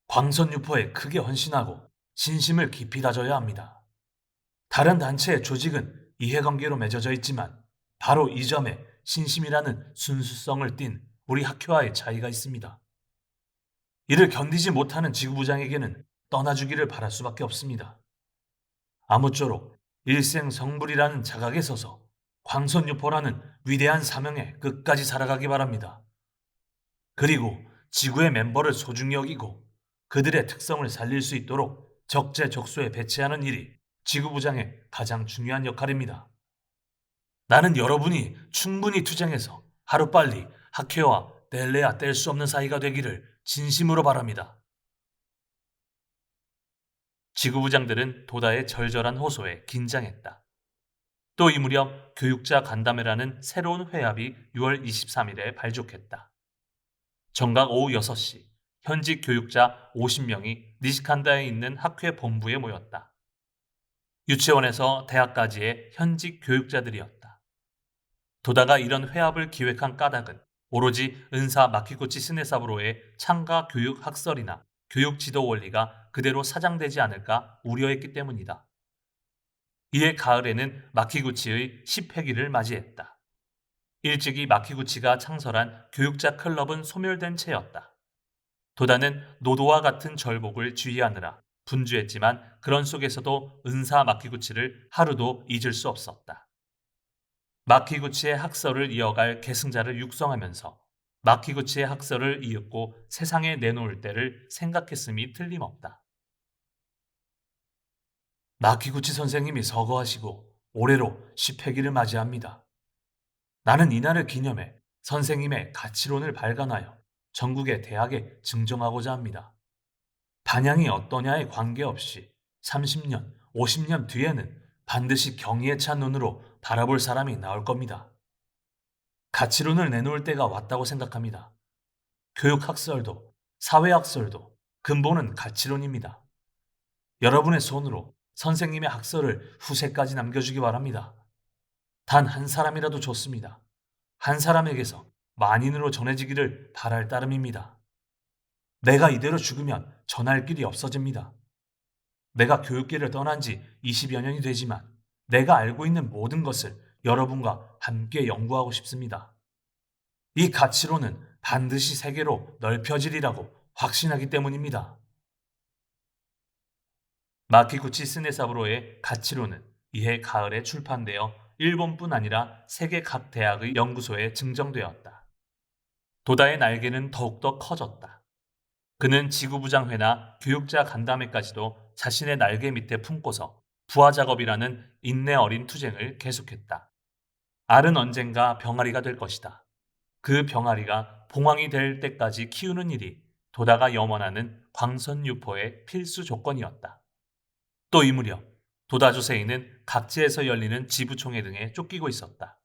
광선유포에 크게 헌신하고 진심을 깊이 다져야 합니다. 다른 단체의 조직은 이해관계로 맺어져 있지만 바로 이 점에 신심이라는 순수성을 띤 우리 학교와의 차이가 있습니다. 이를 견디지 못하는 지구부장에게는 떠나주기를 바랄 수밖에 없습니다. 아무쪼록 일생 성불이라는 자각에 서서 광선유포라는 위대한 사명에 끝까지 살아가기 바랍니다. 그리고 지구의 멤버를 소중히 여기고 그들의 특성을 살릴 수 있도록 적재적소에 배치하는 일이 지구부장의 가장 중요한 역할입니다. 나는 여러분이 충분히 투쟁해서 하루빨리 학회와 뗄래야 뗄 수 없는 사이가 되기를 진심으로 바랍니다. 지구부장들은 도다의 절절한 호소에 긴장했다. 또 이 무렵 교육자 간담회라는 새로운 회합이 6월 23일에 발족했다. 정각 오후 6시 현직 교육자 50명이 니시칸다에 있는 학회 본부에 모였다. 유치원에서 대학까지의 현직 교육자들이었다. 도다가 이런 회합을 기획한 까닭은 오로지 은사 마키구치 스네사부로의 창가 교육 학설이나 교육 지도 원리가 그대로 사장되지 않을까 우려했기 때문이다. 이에 가을에는 마키구치의 10회기를 맞이했다. 일찍이 마키구치가 창설한 교육자 클럽은 소멸된 채였다. 도다는 노도와 같은 절복을 주의하느라 분주했지만 그런 속에서도 은사 마키구치를 하루도 잊을 수 없었다. 마키구치의 학설을 이어갈 계승자를 육성하면서 마키구치의 학설을 이윽고 세상에 내놓을 때를 생각했음이 틀림없다. 마키구치 선생님이 서거하시고 올해로 10회기를 맞이합니다. 나는 이날을 기념해 선생님의 가치론을 발간하여 전국의 대학에 증정하고자 합니다. 반향이 어떠냐에 관계없이 30년, 50년 뒤에는 반드시 경의에 찬 눈으로 바라볼 사람이 나올 겁니다. 가치론을 내놓을 때가 왔다고 생각합니다. 교육학설도 사회학설도 근본은 가치론입니다. 여러분의 손으로 선생님의 학설을 후세까지 남겨주기 바랍니다. 단 한 사람이라도 좋습니다. 한 사람에게서 만인으로 전해지기를 바랄 따름입니다. 내가 이대로 죽으면 전할 길이 없어집니다. 내가 교육계를 떠난 지 20여 년이 되지만 내가 알고 있는 모든 것을 여러분과 함께 연구하고 싶습니다. 이 가치로는 반드시 세계로 넓혀지리라고 확신하기 때문입니다. 마키구치 스네사부로의 가치로는 이해 가을에 출판되어 일본뿐 아니라 세계 각 대학의 연구소에 증정되었다. 도다의 날개는 더욱더 커졌다. 그는 지구부장회나 교육자 간담회까지도 자신의 날개 밑에 품고서 부하 작업이라는 인내 어린 투쟁을 계속했다. 알은 언젠가 병아리가 될 것이다. 그 병아리가 봉황이 될 때까지 키우는 일이 도다가 염원하는 광선유포의 필수 조건이었다. 또 이 무렵 도다 조세이는 각지에서 열리는 지부총회 등에 쫓기고 있었다.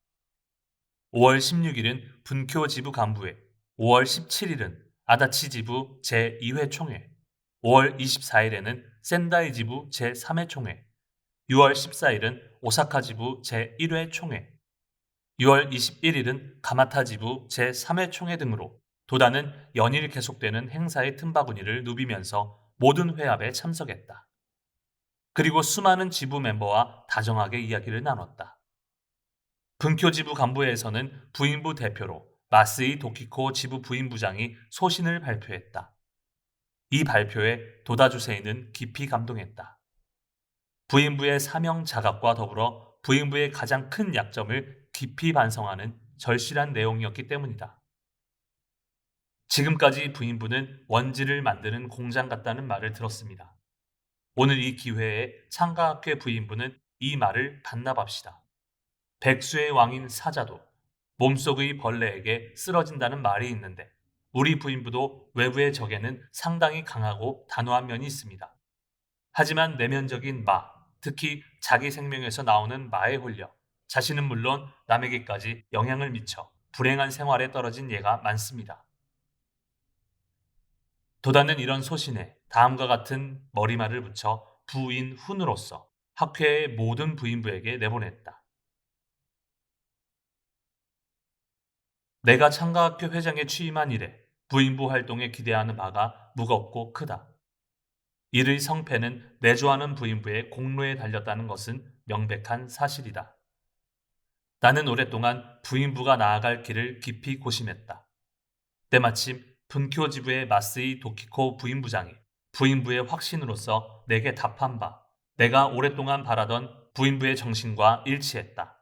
5월 16일은 분쿄 지부 간부회, 5월 17일은 아다치 지부 제2회 총회, 5월 24일에는 센다이 지부 제3회 총회, 6월 14일은 오사카 지부 제1회 총회, 6월 21일은 가마타 지부 제3회 총회 등으로 도다는 연일 계속되는 행사의 틈바구니를 누비면서 모든 회합에 참석했다. 그리고 수많은 지부 멤버와 다정하게 이야기를 나눴다. 분쿄 지부 간부회에서는 부인부 대표로 마스이 도키코 지부 부인부장이 소신을 발표했다. 이 발표에 도다 주세이는 깊이 감동했다. 부인부의 사명 자각과 더불어 부인부의 가장 큰 약점을 깊이 반성하는 절실한 내용이었기 때문이다. 지금까지 부인부는 원지를 만드는 공장 같다는 말을 들었습니다. 오늘 이 기회에 창가학회 부인부는 이 말을 반납합시다. 백수의 왕인 사자도 몸속의 벌레에게 쓰러진다는 말이 있는데 우리 부인부도 외부의 적에는 상당히 강하고 단호한 면이 있습니다. 하지만 내면적인 마, 특히 자기 생명에서 나오는 마에 홀려 자신은 물론 남에게까지 영향을 미쳐 불행한 생활에 떨어진 예가 많습니다. 도다는 이런 소신에 다음과 같은 머리말을 붙여 부인 훈으로서 학회의 모든 부인부에게 내보냈다. 내가 창가학교 회장에 취임한 이래 부인부 활동에 기대하는 바가 무겁고 크다. 이의 성패는 내조하는 부인부의 공로에 달렸다는 것은 명백한 사실이다. 나는 오랫동안 부인부가 나아갈 길을 깊이 고심했다. 때마침 분쿄 지부의 마스이 도키코 부인부장이 부인부의 확신으로서 내게 답한 바, 내가 오랫동안 바라던 부인부의 정신과 일치했다.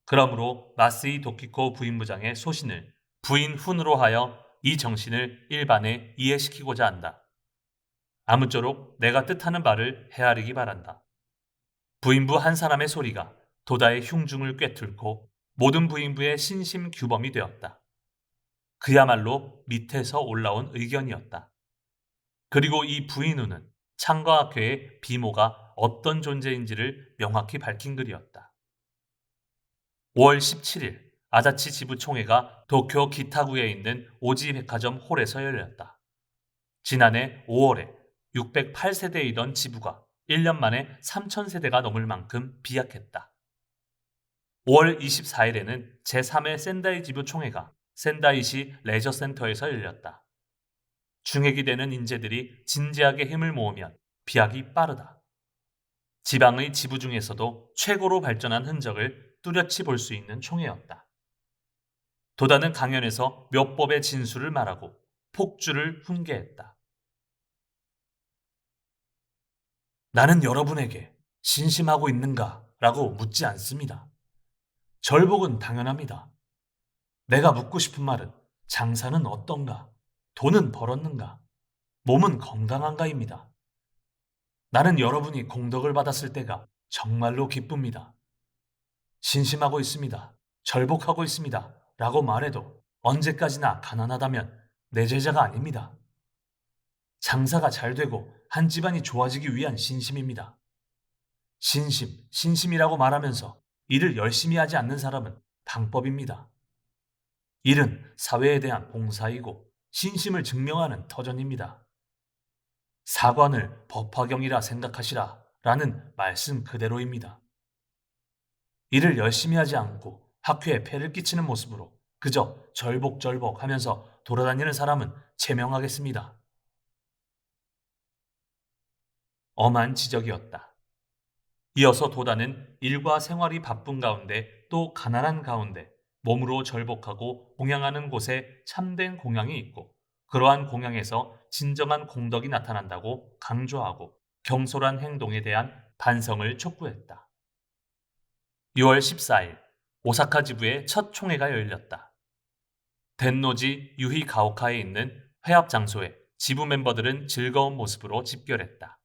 그러므로 마스이 도키코 부인부장의 소신을 부인 훈으로 하여 이 정신을 일반에 이해시키고자 한다. 아무쪼록 내가 뜻하는 바를 헤아리기 바란다. 부인부 한 사람의 소리가 도다의 흉중을 꿰뚫고 모든 부인부의 신심 규범이 되었다. 그야말로 밑에서 올라온 의견이었다. 그리고 이 부인우는 창과학회의 비모가 어떤 존재인지를 명확히 밝힌 글이었다. 5월 17일 아다치 지부 총회가 도쿄 기타구에 있는 오지 백화점 홀에서 열렸다. 지난해 5월에 608세대이던 지부가 1년 만에 3000세대가 넘을 만큼 비약했다. 5월 24일에는 제3회 센다이 지부 총회가 센다이시 레저센터에서 열렸다. 중액이 되는 인재들이 진지하게 힘을 모으면 비약이 빠르다. 지방의 지부 중에서도 최고로 발전한 흔적을 뚜렷이 볼 수 있는 총회였다. 도다는 강연에서 묘법의 진수를 말하고 폭주를 훈계했다. 나는 여러분에게 신심하고 있는가? 라고 묻지 않습니다. 절복은 당연합니다. 내가 묻고 싶은 말은 장사는 어떤가? 돈은 벌었는가? 몸은 건강한가입니다. 나는 여러분이 공덕을 받았을 때가 정말로 기쁩니다. 신심하고 있습니다. 절복하고 있습니다. 라고 말해도 언제까지나 가난하다면 내 제자가 아닙니다. 장사가 잘 되고 한 집안이 좋아지기 위한 신심입니다. 신심이라고 말하면서 일을 열심히 하지 않는 사람은 방법입니다. 일은 사회에 대한 봉사이고 신심을 증명하는 터전입니다. 사관을 법화경이라 생각하시라 라는 말씀 그대로입니다. 일을 열심히 하지 않고 학회에 폐를 끼치는 모습으로 그저 절복절복 하면서 돌아다니는 사람은 제명하겠습니다. 엄한 지적이었다. 이어서 도다는 일과 생활이 바쁜 가운데 또 가난한 가운데 몸으로 절복하고 공양하는 곳에 참된 공양이 있고 그러한 공양에서 진정한 공덕이 나타난다고 강조하고 경솔한 행동에 대한 반성을 촉구했다. 6월 14일 오사카 지부의 첫 총회가 열렸다. 덴노지 유히 가오카에 있는 회합 장소에 지부 멤버들은 즐거운 모습으로 집결했다.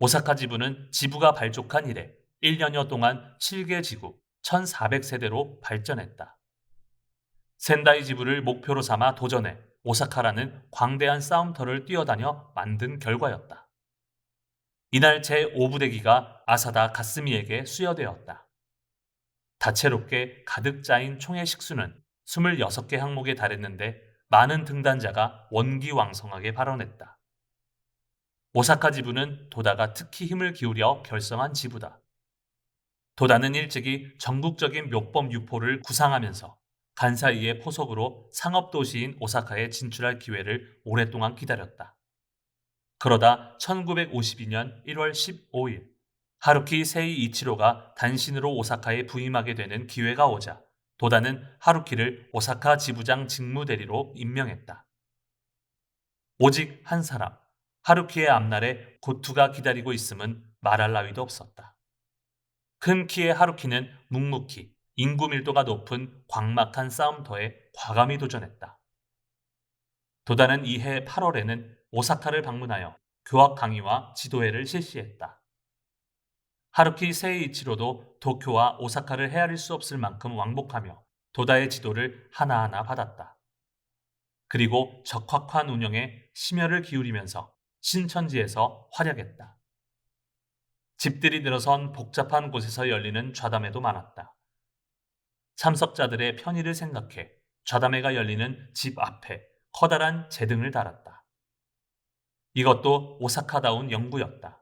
오사카 지부는 지부가 발족한 이래 1년여 동안 7개 지구 1,400세대로 발전했다. 센다이 지부를 목표로 삼아 도전해 오사카라는 광대한 싸움터를 뛰어다녀 만든 결과였다. 이날 제5부대기가 아사다 가스미에게 수여되었다. 다채롭게 가득 짜인 총의 식수는 26개 항목에 달했는데 많은 등단자가 원기왕성하게 발언했다. 오사카 지부는 도다가 특히 힘을 기울여 결성한 지부다. 도다는 일찍이 전국적인 묘법 유포를 구상하면서 간사이의 포석으로 상업도시인 오사카에 진출할 기회를 오랫동안 기다렸다. 그러다 1952년 1월 15일 하루키 세이 이치로가 단신으로 오사카에 부임하게 되는 기회가 오자 도다는 하루키를 오사카 지부장 직무대리로 임명했다. 오직 한 사람, 하루키의 앞날에 고투가 기다리고 있음은 말할 나위도 없었다. 큰 키의 하루키는 묵묵히 인구 밀도가 높은 광막한 싸움터에 과감히 도전했다. 도다는 이해 8월에는 오사카를 방문하여 교학 강의와 지도회를 실시했다. 하루키 세이이치로도 도쿄와 오사카를 헤아릴 수 없을 만큼 왕복하며 도다의 지도를 하나하나 받았다. 그리고 적확한 운영에 심혈을 기울이면서 신천지에서 활약했다. 집들이 늘어선 복잡한 곳에서 열리는 좌담회도 많았다. 참석자들의 편의를 생각해 좌담회가 열리는 집 앞에 커다란 제등을 달았다. 이것도 오사카다운 연구였다.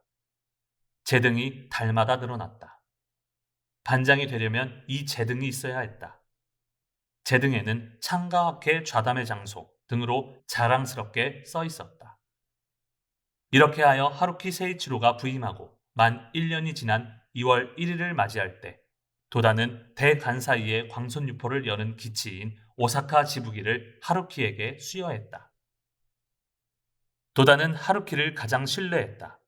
제등이 달마다 늘어났다. 반장이 되려면 이 제등이 있어야 했다. 제등에는 창가학회 좌담회 장소 등으로 자랑스럽게 써 있었다. 이렇게 하여 하루키 세이치로가 부임하고 만 1년이 지난 2월 1일을 맞이할 때 도다는 대간사이의 광손유포를 여는 기치인 오사카 지부기를 하루키에게 수여했다. 도다는 하루키를 가장 신뢰했다.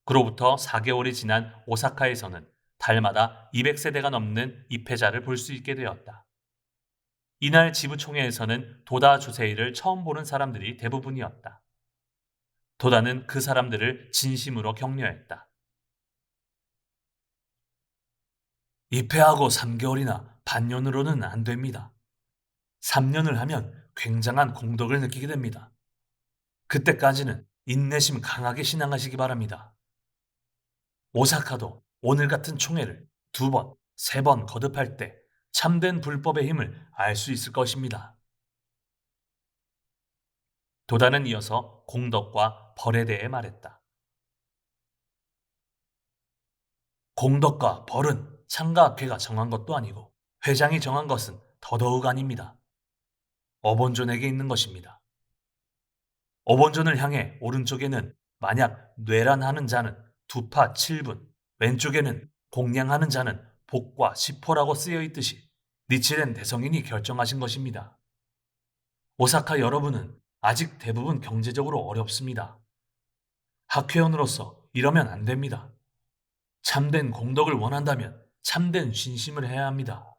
그로부터 4개월이 지난 오사카에서는 달마다 200세대가 넘는 입회자를 볼 수 있게 되었다. 이날 지부총회에서는 도다 주세이를 처음 보는 사람들이 대부분이었다. 도다는 그 사람들을 진심으로 격려했다. 입회하고 3개월이나 반년으로는 안 됩니다. 3년을 하면 굉장한 공덕을 느끼게 됩니다. 그때까지는 인내심 강하게 신앙하시기 바랍니다. 오사카도 오늘 같은 총회를 2번, 3번 거듭할 때 참된 불법의 힘을 알 수 있을 것입니다. 도다는 이어서 공덕과 벌에 대해 말했다. 공덕과 벌은 창가학회가 정한 것도 아니고 회장이 정한 것은 더더욱 아닙니다. 어본존에게 있는 것입니다. 어본존을 향해 오른쪽에는 만약 뇌란하는 자는 두파 7분, 왼쪽에는 공양하는 자는 복과 시포라고 쓰여 있듯이 니치렌 대성인이 결정하신 것입니다. 오사카 여러분은 아직 대부분 경제적으로 어렵습니다. 학회원으로서 이러면 안 됩니다. 참된 공덕을 원한다면 참된 신심을 해야 합니다.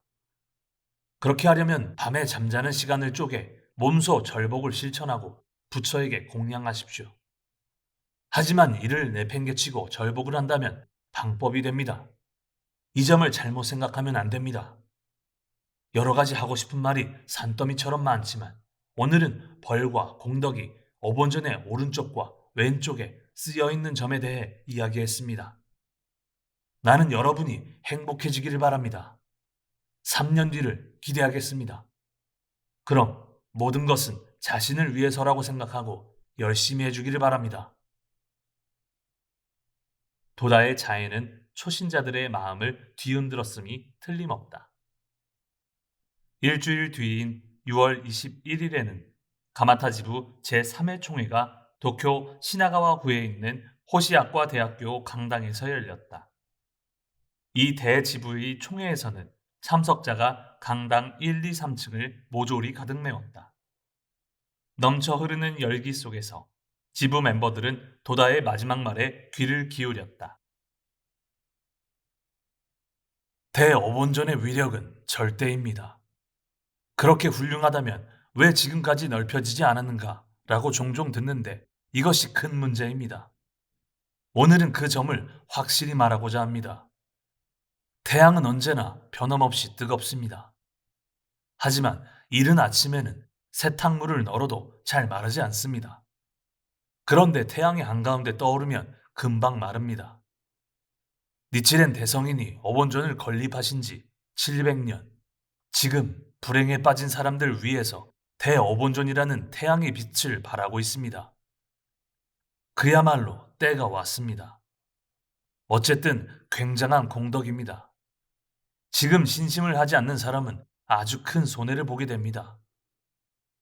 그렇게 하려면 밤에 잠자는 시간을 쪼개 몸소 절복을 실천하고 부처에게 공양하십시오. 하지만 이를 내팽개치고 절복을 한다면 방법이 됩니다. 이 점을 잘못 생각하면 안 됩니다. 여러 가지 하고 싶은 말이 산더미처럼 많지만 오늘은 벌과 공덕이 어본전의 오른쪽과 왼쪽에 쓰여 있는 점에 대해 이야기했습니다. 나는 여러분이 행복해지기를 바랍니다. 3년 뒤를 기대하겠습니다. 그럼 모든 것은 자신을 위해서라고 생각하고 열심히 해주기를 바랍니다. 도다의 자해는 초신자들의 마음을 뒤흔들었음이 틀림없다. 일주일 뒤인 6월 21일에는 가마타 지부 제3회 총회가 도쿄 시나가와구에 있는 호시아과 대학교 강당에서 열렸다. 이 대지부의 총회에서는 참석자가 강당 1, 2, 3층을 모조리 가득 메웠다. 넘쳐 흐르는 열기 속에서 지부 멤버들은 도다의 마지막 말에 귀를 기울였다. 대어본전의 위력은 절대입니다. 그렇게 훌륭하다면 왜 지금까지 넓혀지지 않았는가? 라고 종종 듣는데 이것이 큰 문제입니다. 오늘은 그 점을 확실히 말하고자 합니다. 태양은 언제나 변함없이 뜨겁습니다. 하지만 이른 아침에는 세탁물을 널어도 잘 마르지 않습니다. 그런데 태양의 한가운데 떠오르면 금방 마릅니다. 니치렌 대성인이 어본전을 건립하신 지 700년, 지금 불행에 빠진 사람들 위해서 대어본전이라는 태양의 빛을 발하고 있습니다. 그야말로 때가 왔습니다. 어쨌든 굉장한 공덕입니다. 지금 신심을 하지 않는 사람은 아주 큰 손해를 보게 됩니다.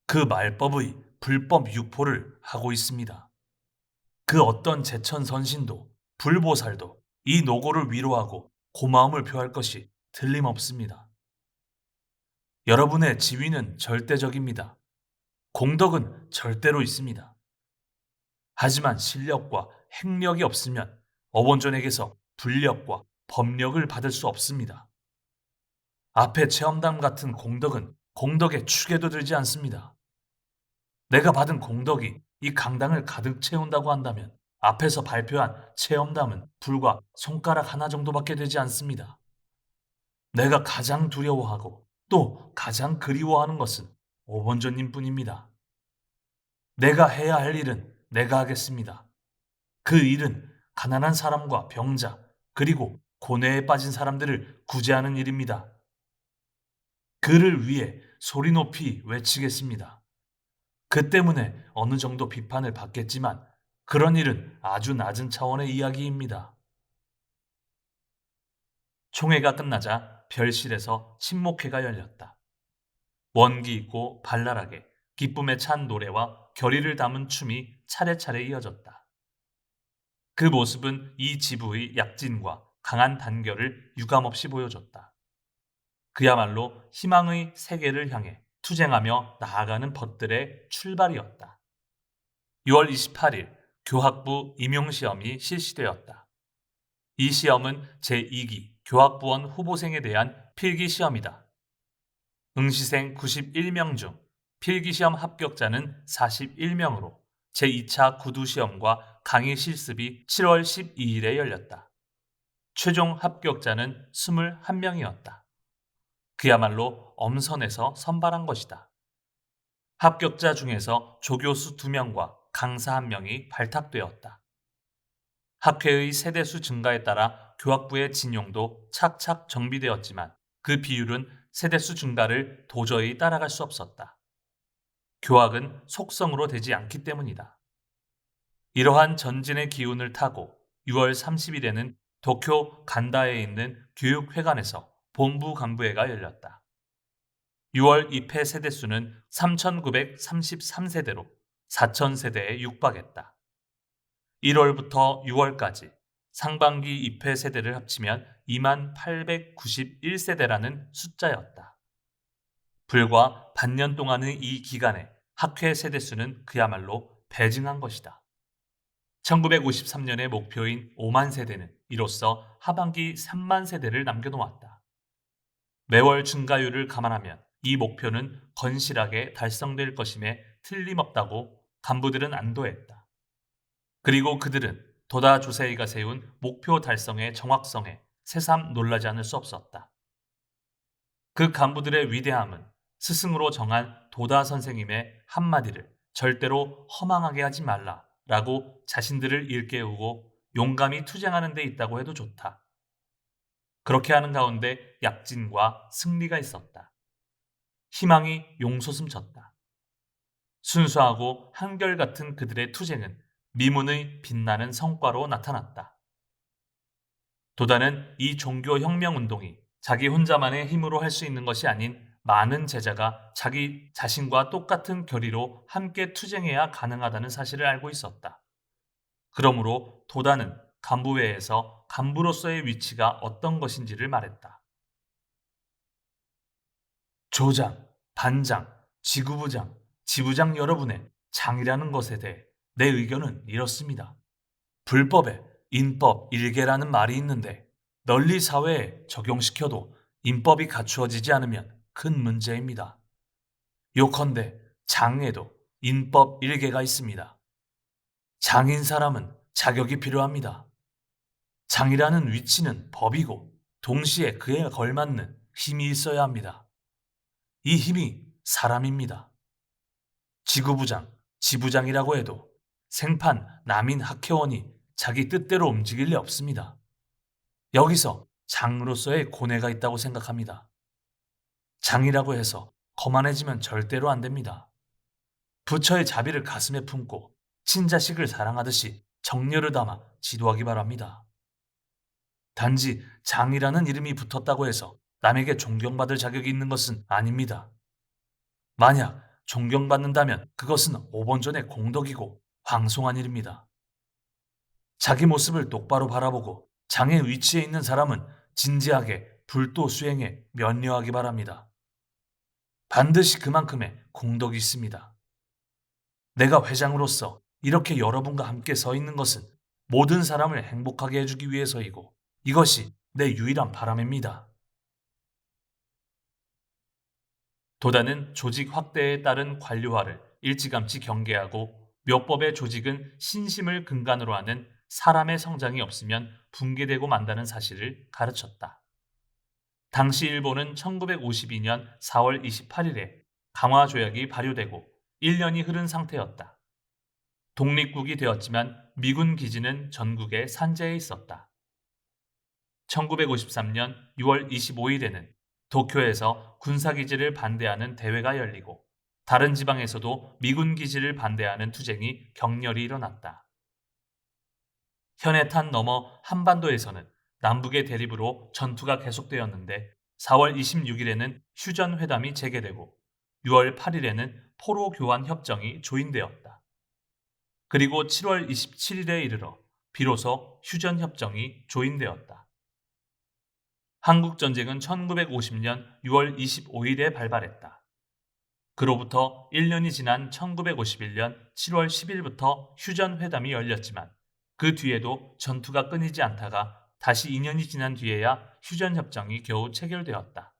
그 말법의 불법 유포를 하고 있습니다. 그 어떤 제천 선신도 불보살도 이 노고를 위로하고 고마움을 표할 것이 틀림없습니다. 여러분의 지위는 절대적입니다. 공덕은 절대로 있습니다. 하지만 실력과 행력이 없으면 어본전에게서 불력과 법력을 받을 수 없습니다. 앞에 체험담 같은 공덕은 공덕의 축에도 들지 않습니다. 내가 받은 공덕이 이 강당을 가득 채운다고 한다면 앞에서 발표한 체험담은 불과 손가락 하나 정도밖에 되지 않습니다. 내가 가장 두려워하고 또 가장 그리워하는 것은 오번전님 뿐입니다. 내가 해야 할 일은 내가 하겠습니다. 그 일은 가난한 사람과 병자 그리고 고뇌에 빠진 사람들을 구제하는 일입니다. 그를 위해 소리 높이 외치겠습니다. 그 때문에 어느 정도 비판을 받겠지만 그런 일은 아주 낮은 차원의 이야기입니다. 총회가 끝나자 별실에서 친목회가 열렸다. 원기 있고 발랄하게 기쁨에 찬 노래와 결의를 담은 춤이 차례차례 이어졌다. 그 모습은 이 지부의 약진과 강한 단결을 유감없이 보여줬다. 그야말로 희망의 세계를 향해 투쟁하며 나아가는 벗들의 출발이었다. 6월 28일 교학부 임용시험이 실시되었다. 이 시험은 제2기 교학부원 후보생에 대한 필기시험이다. 응시생 91명 중 필기시험 합격자는 41명으로 제2차 구두시험과 강의 실습이 7월 12일에 열렸다. 최종 합격자는 21명이었다. 그야말로 엄선해서 선발한 것이다. 합격자 중에서 조교수 2명과 강사 1명이 발탁되었다. 학회의 세대수 증가에 따라 교학부의 진용도 착착 정비되었지만 그 비율은 세대수 증가를 도저히 따라갈 수 없었다. 교학은 속성으로 되지 않기 때문이다. 이러한 전진의 기운을 타고 6월 30일에는 도쿄 간다에 있는 교육회관에서 본부 간부회가 열렸다. 6월 입회 세대수는 3,933세대로 4,000세대에 육박했다. 1월부터 6월까지 상반기 입회 세대를 합치면 2891세대라는 숫자였다. 불과 반년 동안의 이 기간에 학회 세대수는 그야말로 배증한 것이다. 1953년의 목표인 5만 세대는 이로써 하반기 3만 세대를 남겨놓았다. 매월 증가율을 감안하면 이 목표는 건실하게 달성될 것임에 틀림없다고 간부들은 안도했다. 그리고 그들은 도다 조세이가 세운 목표 달성의 정확성에 새삼 놀라지 않을 수 없었다. 그 간부들의 위대함은 스승으로 정한 도다 선생님의 한마디를 절대로 허망하게 하지 말라라고 자신들을 일깨우고 용감히 투쟁하는 데 있다고 해도 좋다. 그렇게 하는 가운데 약진과 승리가 있었다. 희망이 용솟음쳤다. 순수하고 한결같은 그들의 투쟁은 미문의 빛나는 성과로 나타났다. 도다는 이 종교혁명운동이 자기 혼자만의 힘으로 할 수 있는 것이 아닌 많은 제자가 자기 자신과 똑같은 결의로 함께 투쟁해야 가능하다는 사실을 알고 있었다. 그러므로 도다는 간부회에서 간부로서의 위치가 어떤 것인지를 말했다. 조장, 반장, 지구부장, 지부장 여러분의 장이라는 것에 대해 내 의견은 이렇습니다. 불법에 인법 일개라는 말이 있는데 널리 사회에 적용시켜도 인법이 갖추어지지 않으면 큰 문제입니다. 요컨대 장에도 인법 일개가 있습니다. 장인 사람은 자격이 필요합니다. 장이라는 위치는 법이고 동시에 그에 걸맞는 힘이 있어야 합니다. 이 힘이 사람입니다. 지구부장, 지부장이라고 해도 생판 남인 학회원이 자기 뜻대로 움직일 리 없습니다. 여기서 장으로서의 고뇌가 있다고 생각합니다. 장이라고 해서 거만해지면 절대로 안 됩니다. 부처의 자비를 가슴에 품고 친자식을 사랑하듯이 정열을 담아 지도하기 바랍니다. 단지 장이라는 이름이 붙었다고 해서 남에게 존경받을 자격이 있는 것은 아닙니다. 만약 존경받는다면 그것은 5번 전의 공덕이고 황송한 일입니다. 자기 모습을 똑바로 바라보고 장의 위치에 있는 사람은 진지하게 불도 수행에 면려하기 바랍니다. 반드시 그만큼의 공덕이 있습니다. 내가 회장으로서 이렇게 여러분과 함께 서 있는 것은 모든 사람을 행복하게 해주기 위해서이고 이것이 내 유일한 바람입니다. 도단은 조직 확대에 따른 관료화를 일찌감치 경계하고 묘법의 조직은 신심을 근간으로 하는 사람의 성장이 없으면 붕괴되고 만다는 사실을 가르쳤다. 당시 일본은 1952년 4월 28일에 강화조약이 발효되고 1년이 흐른 상태였다. 독립국이 되었지만 미군 기지는 전국에 산재해 있었다. 1953년 6월 25일에는 도쿄에서 군사기지를 반대하는 대회가 열리고 다른 지방에서도 미군 기지를 반대하는 투쟁이 격렬히 일어났다. 현해탄 너머 한반도에서는 남북의 대립으로 전투가 계속되었는데 4월 26일에는 휴전회담이 재개되고 6월 8일에는 포로 교환 협정이 조인되었다. 그리고 7월 27일에 이르러 비로소 휴전협정이 조인되었다. 한국전쟁은 1950년 6월 25일에 발발했다. 그로부터 1년이 지난 1951년 7월 10일부터 휴전회담이 열렸지만 그 뒤에도 전투가 끊이지 않다가 다시 2년이 지난 뒤에야 휴전협정이 겨우 체결되었다.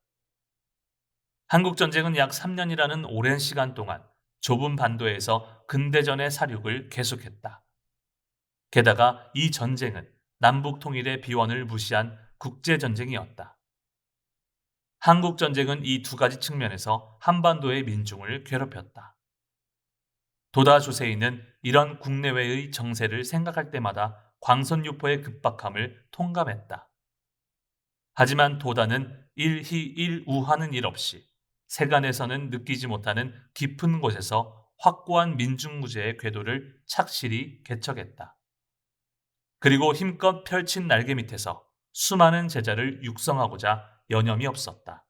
한국전쟁은 약 3년이라는 오랜 시간 동안 좁은 반도에서 근대전의 사륙을 계속했다. 게다가 이 전쟁은 남북 통일의 비원을 무시한 국제전쟁이었다. 한국전쟁은 이 두 가지 측면에서 한반도의 민중을 괴롭혔다. 도다 조세이는 이런 국내외의 정세를 생각할 때마다 광선유포의 급박함을 통감했다. 하지만 도다는 일희일우하는 일 없이 세간에서는 느끼지 못하는 깊은 곳에서 확고한 민중무제의 궤도를 착실히 개척했다. 그리고 힘껏 펼친 날개 밑에서 수많은 제자를 육성하고자 여념이 없었다.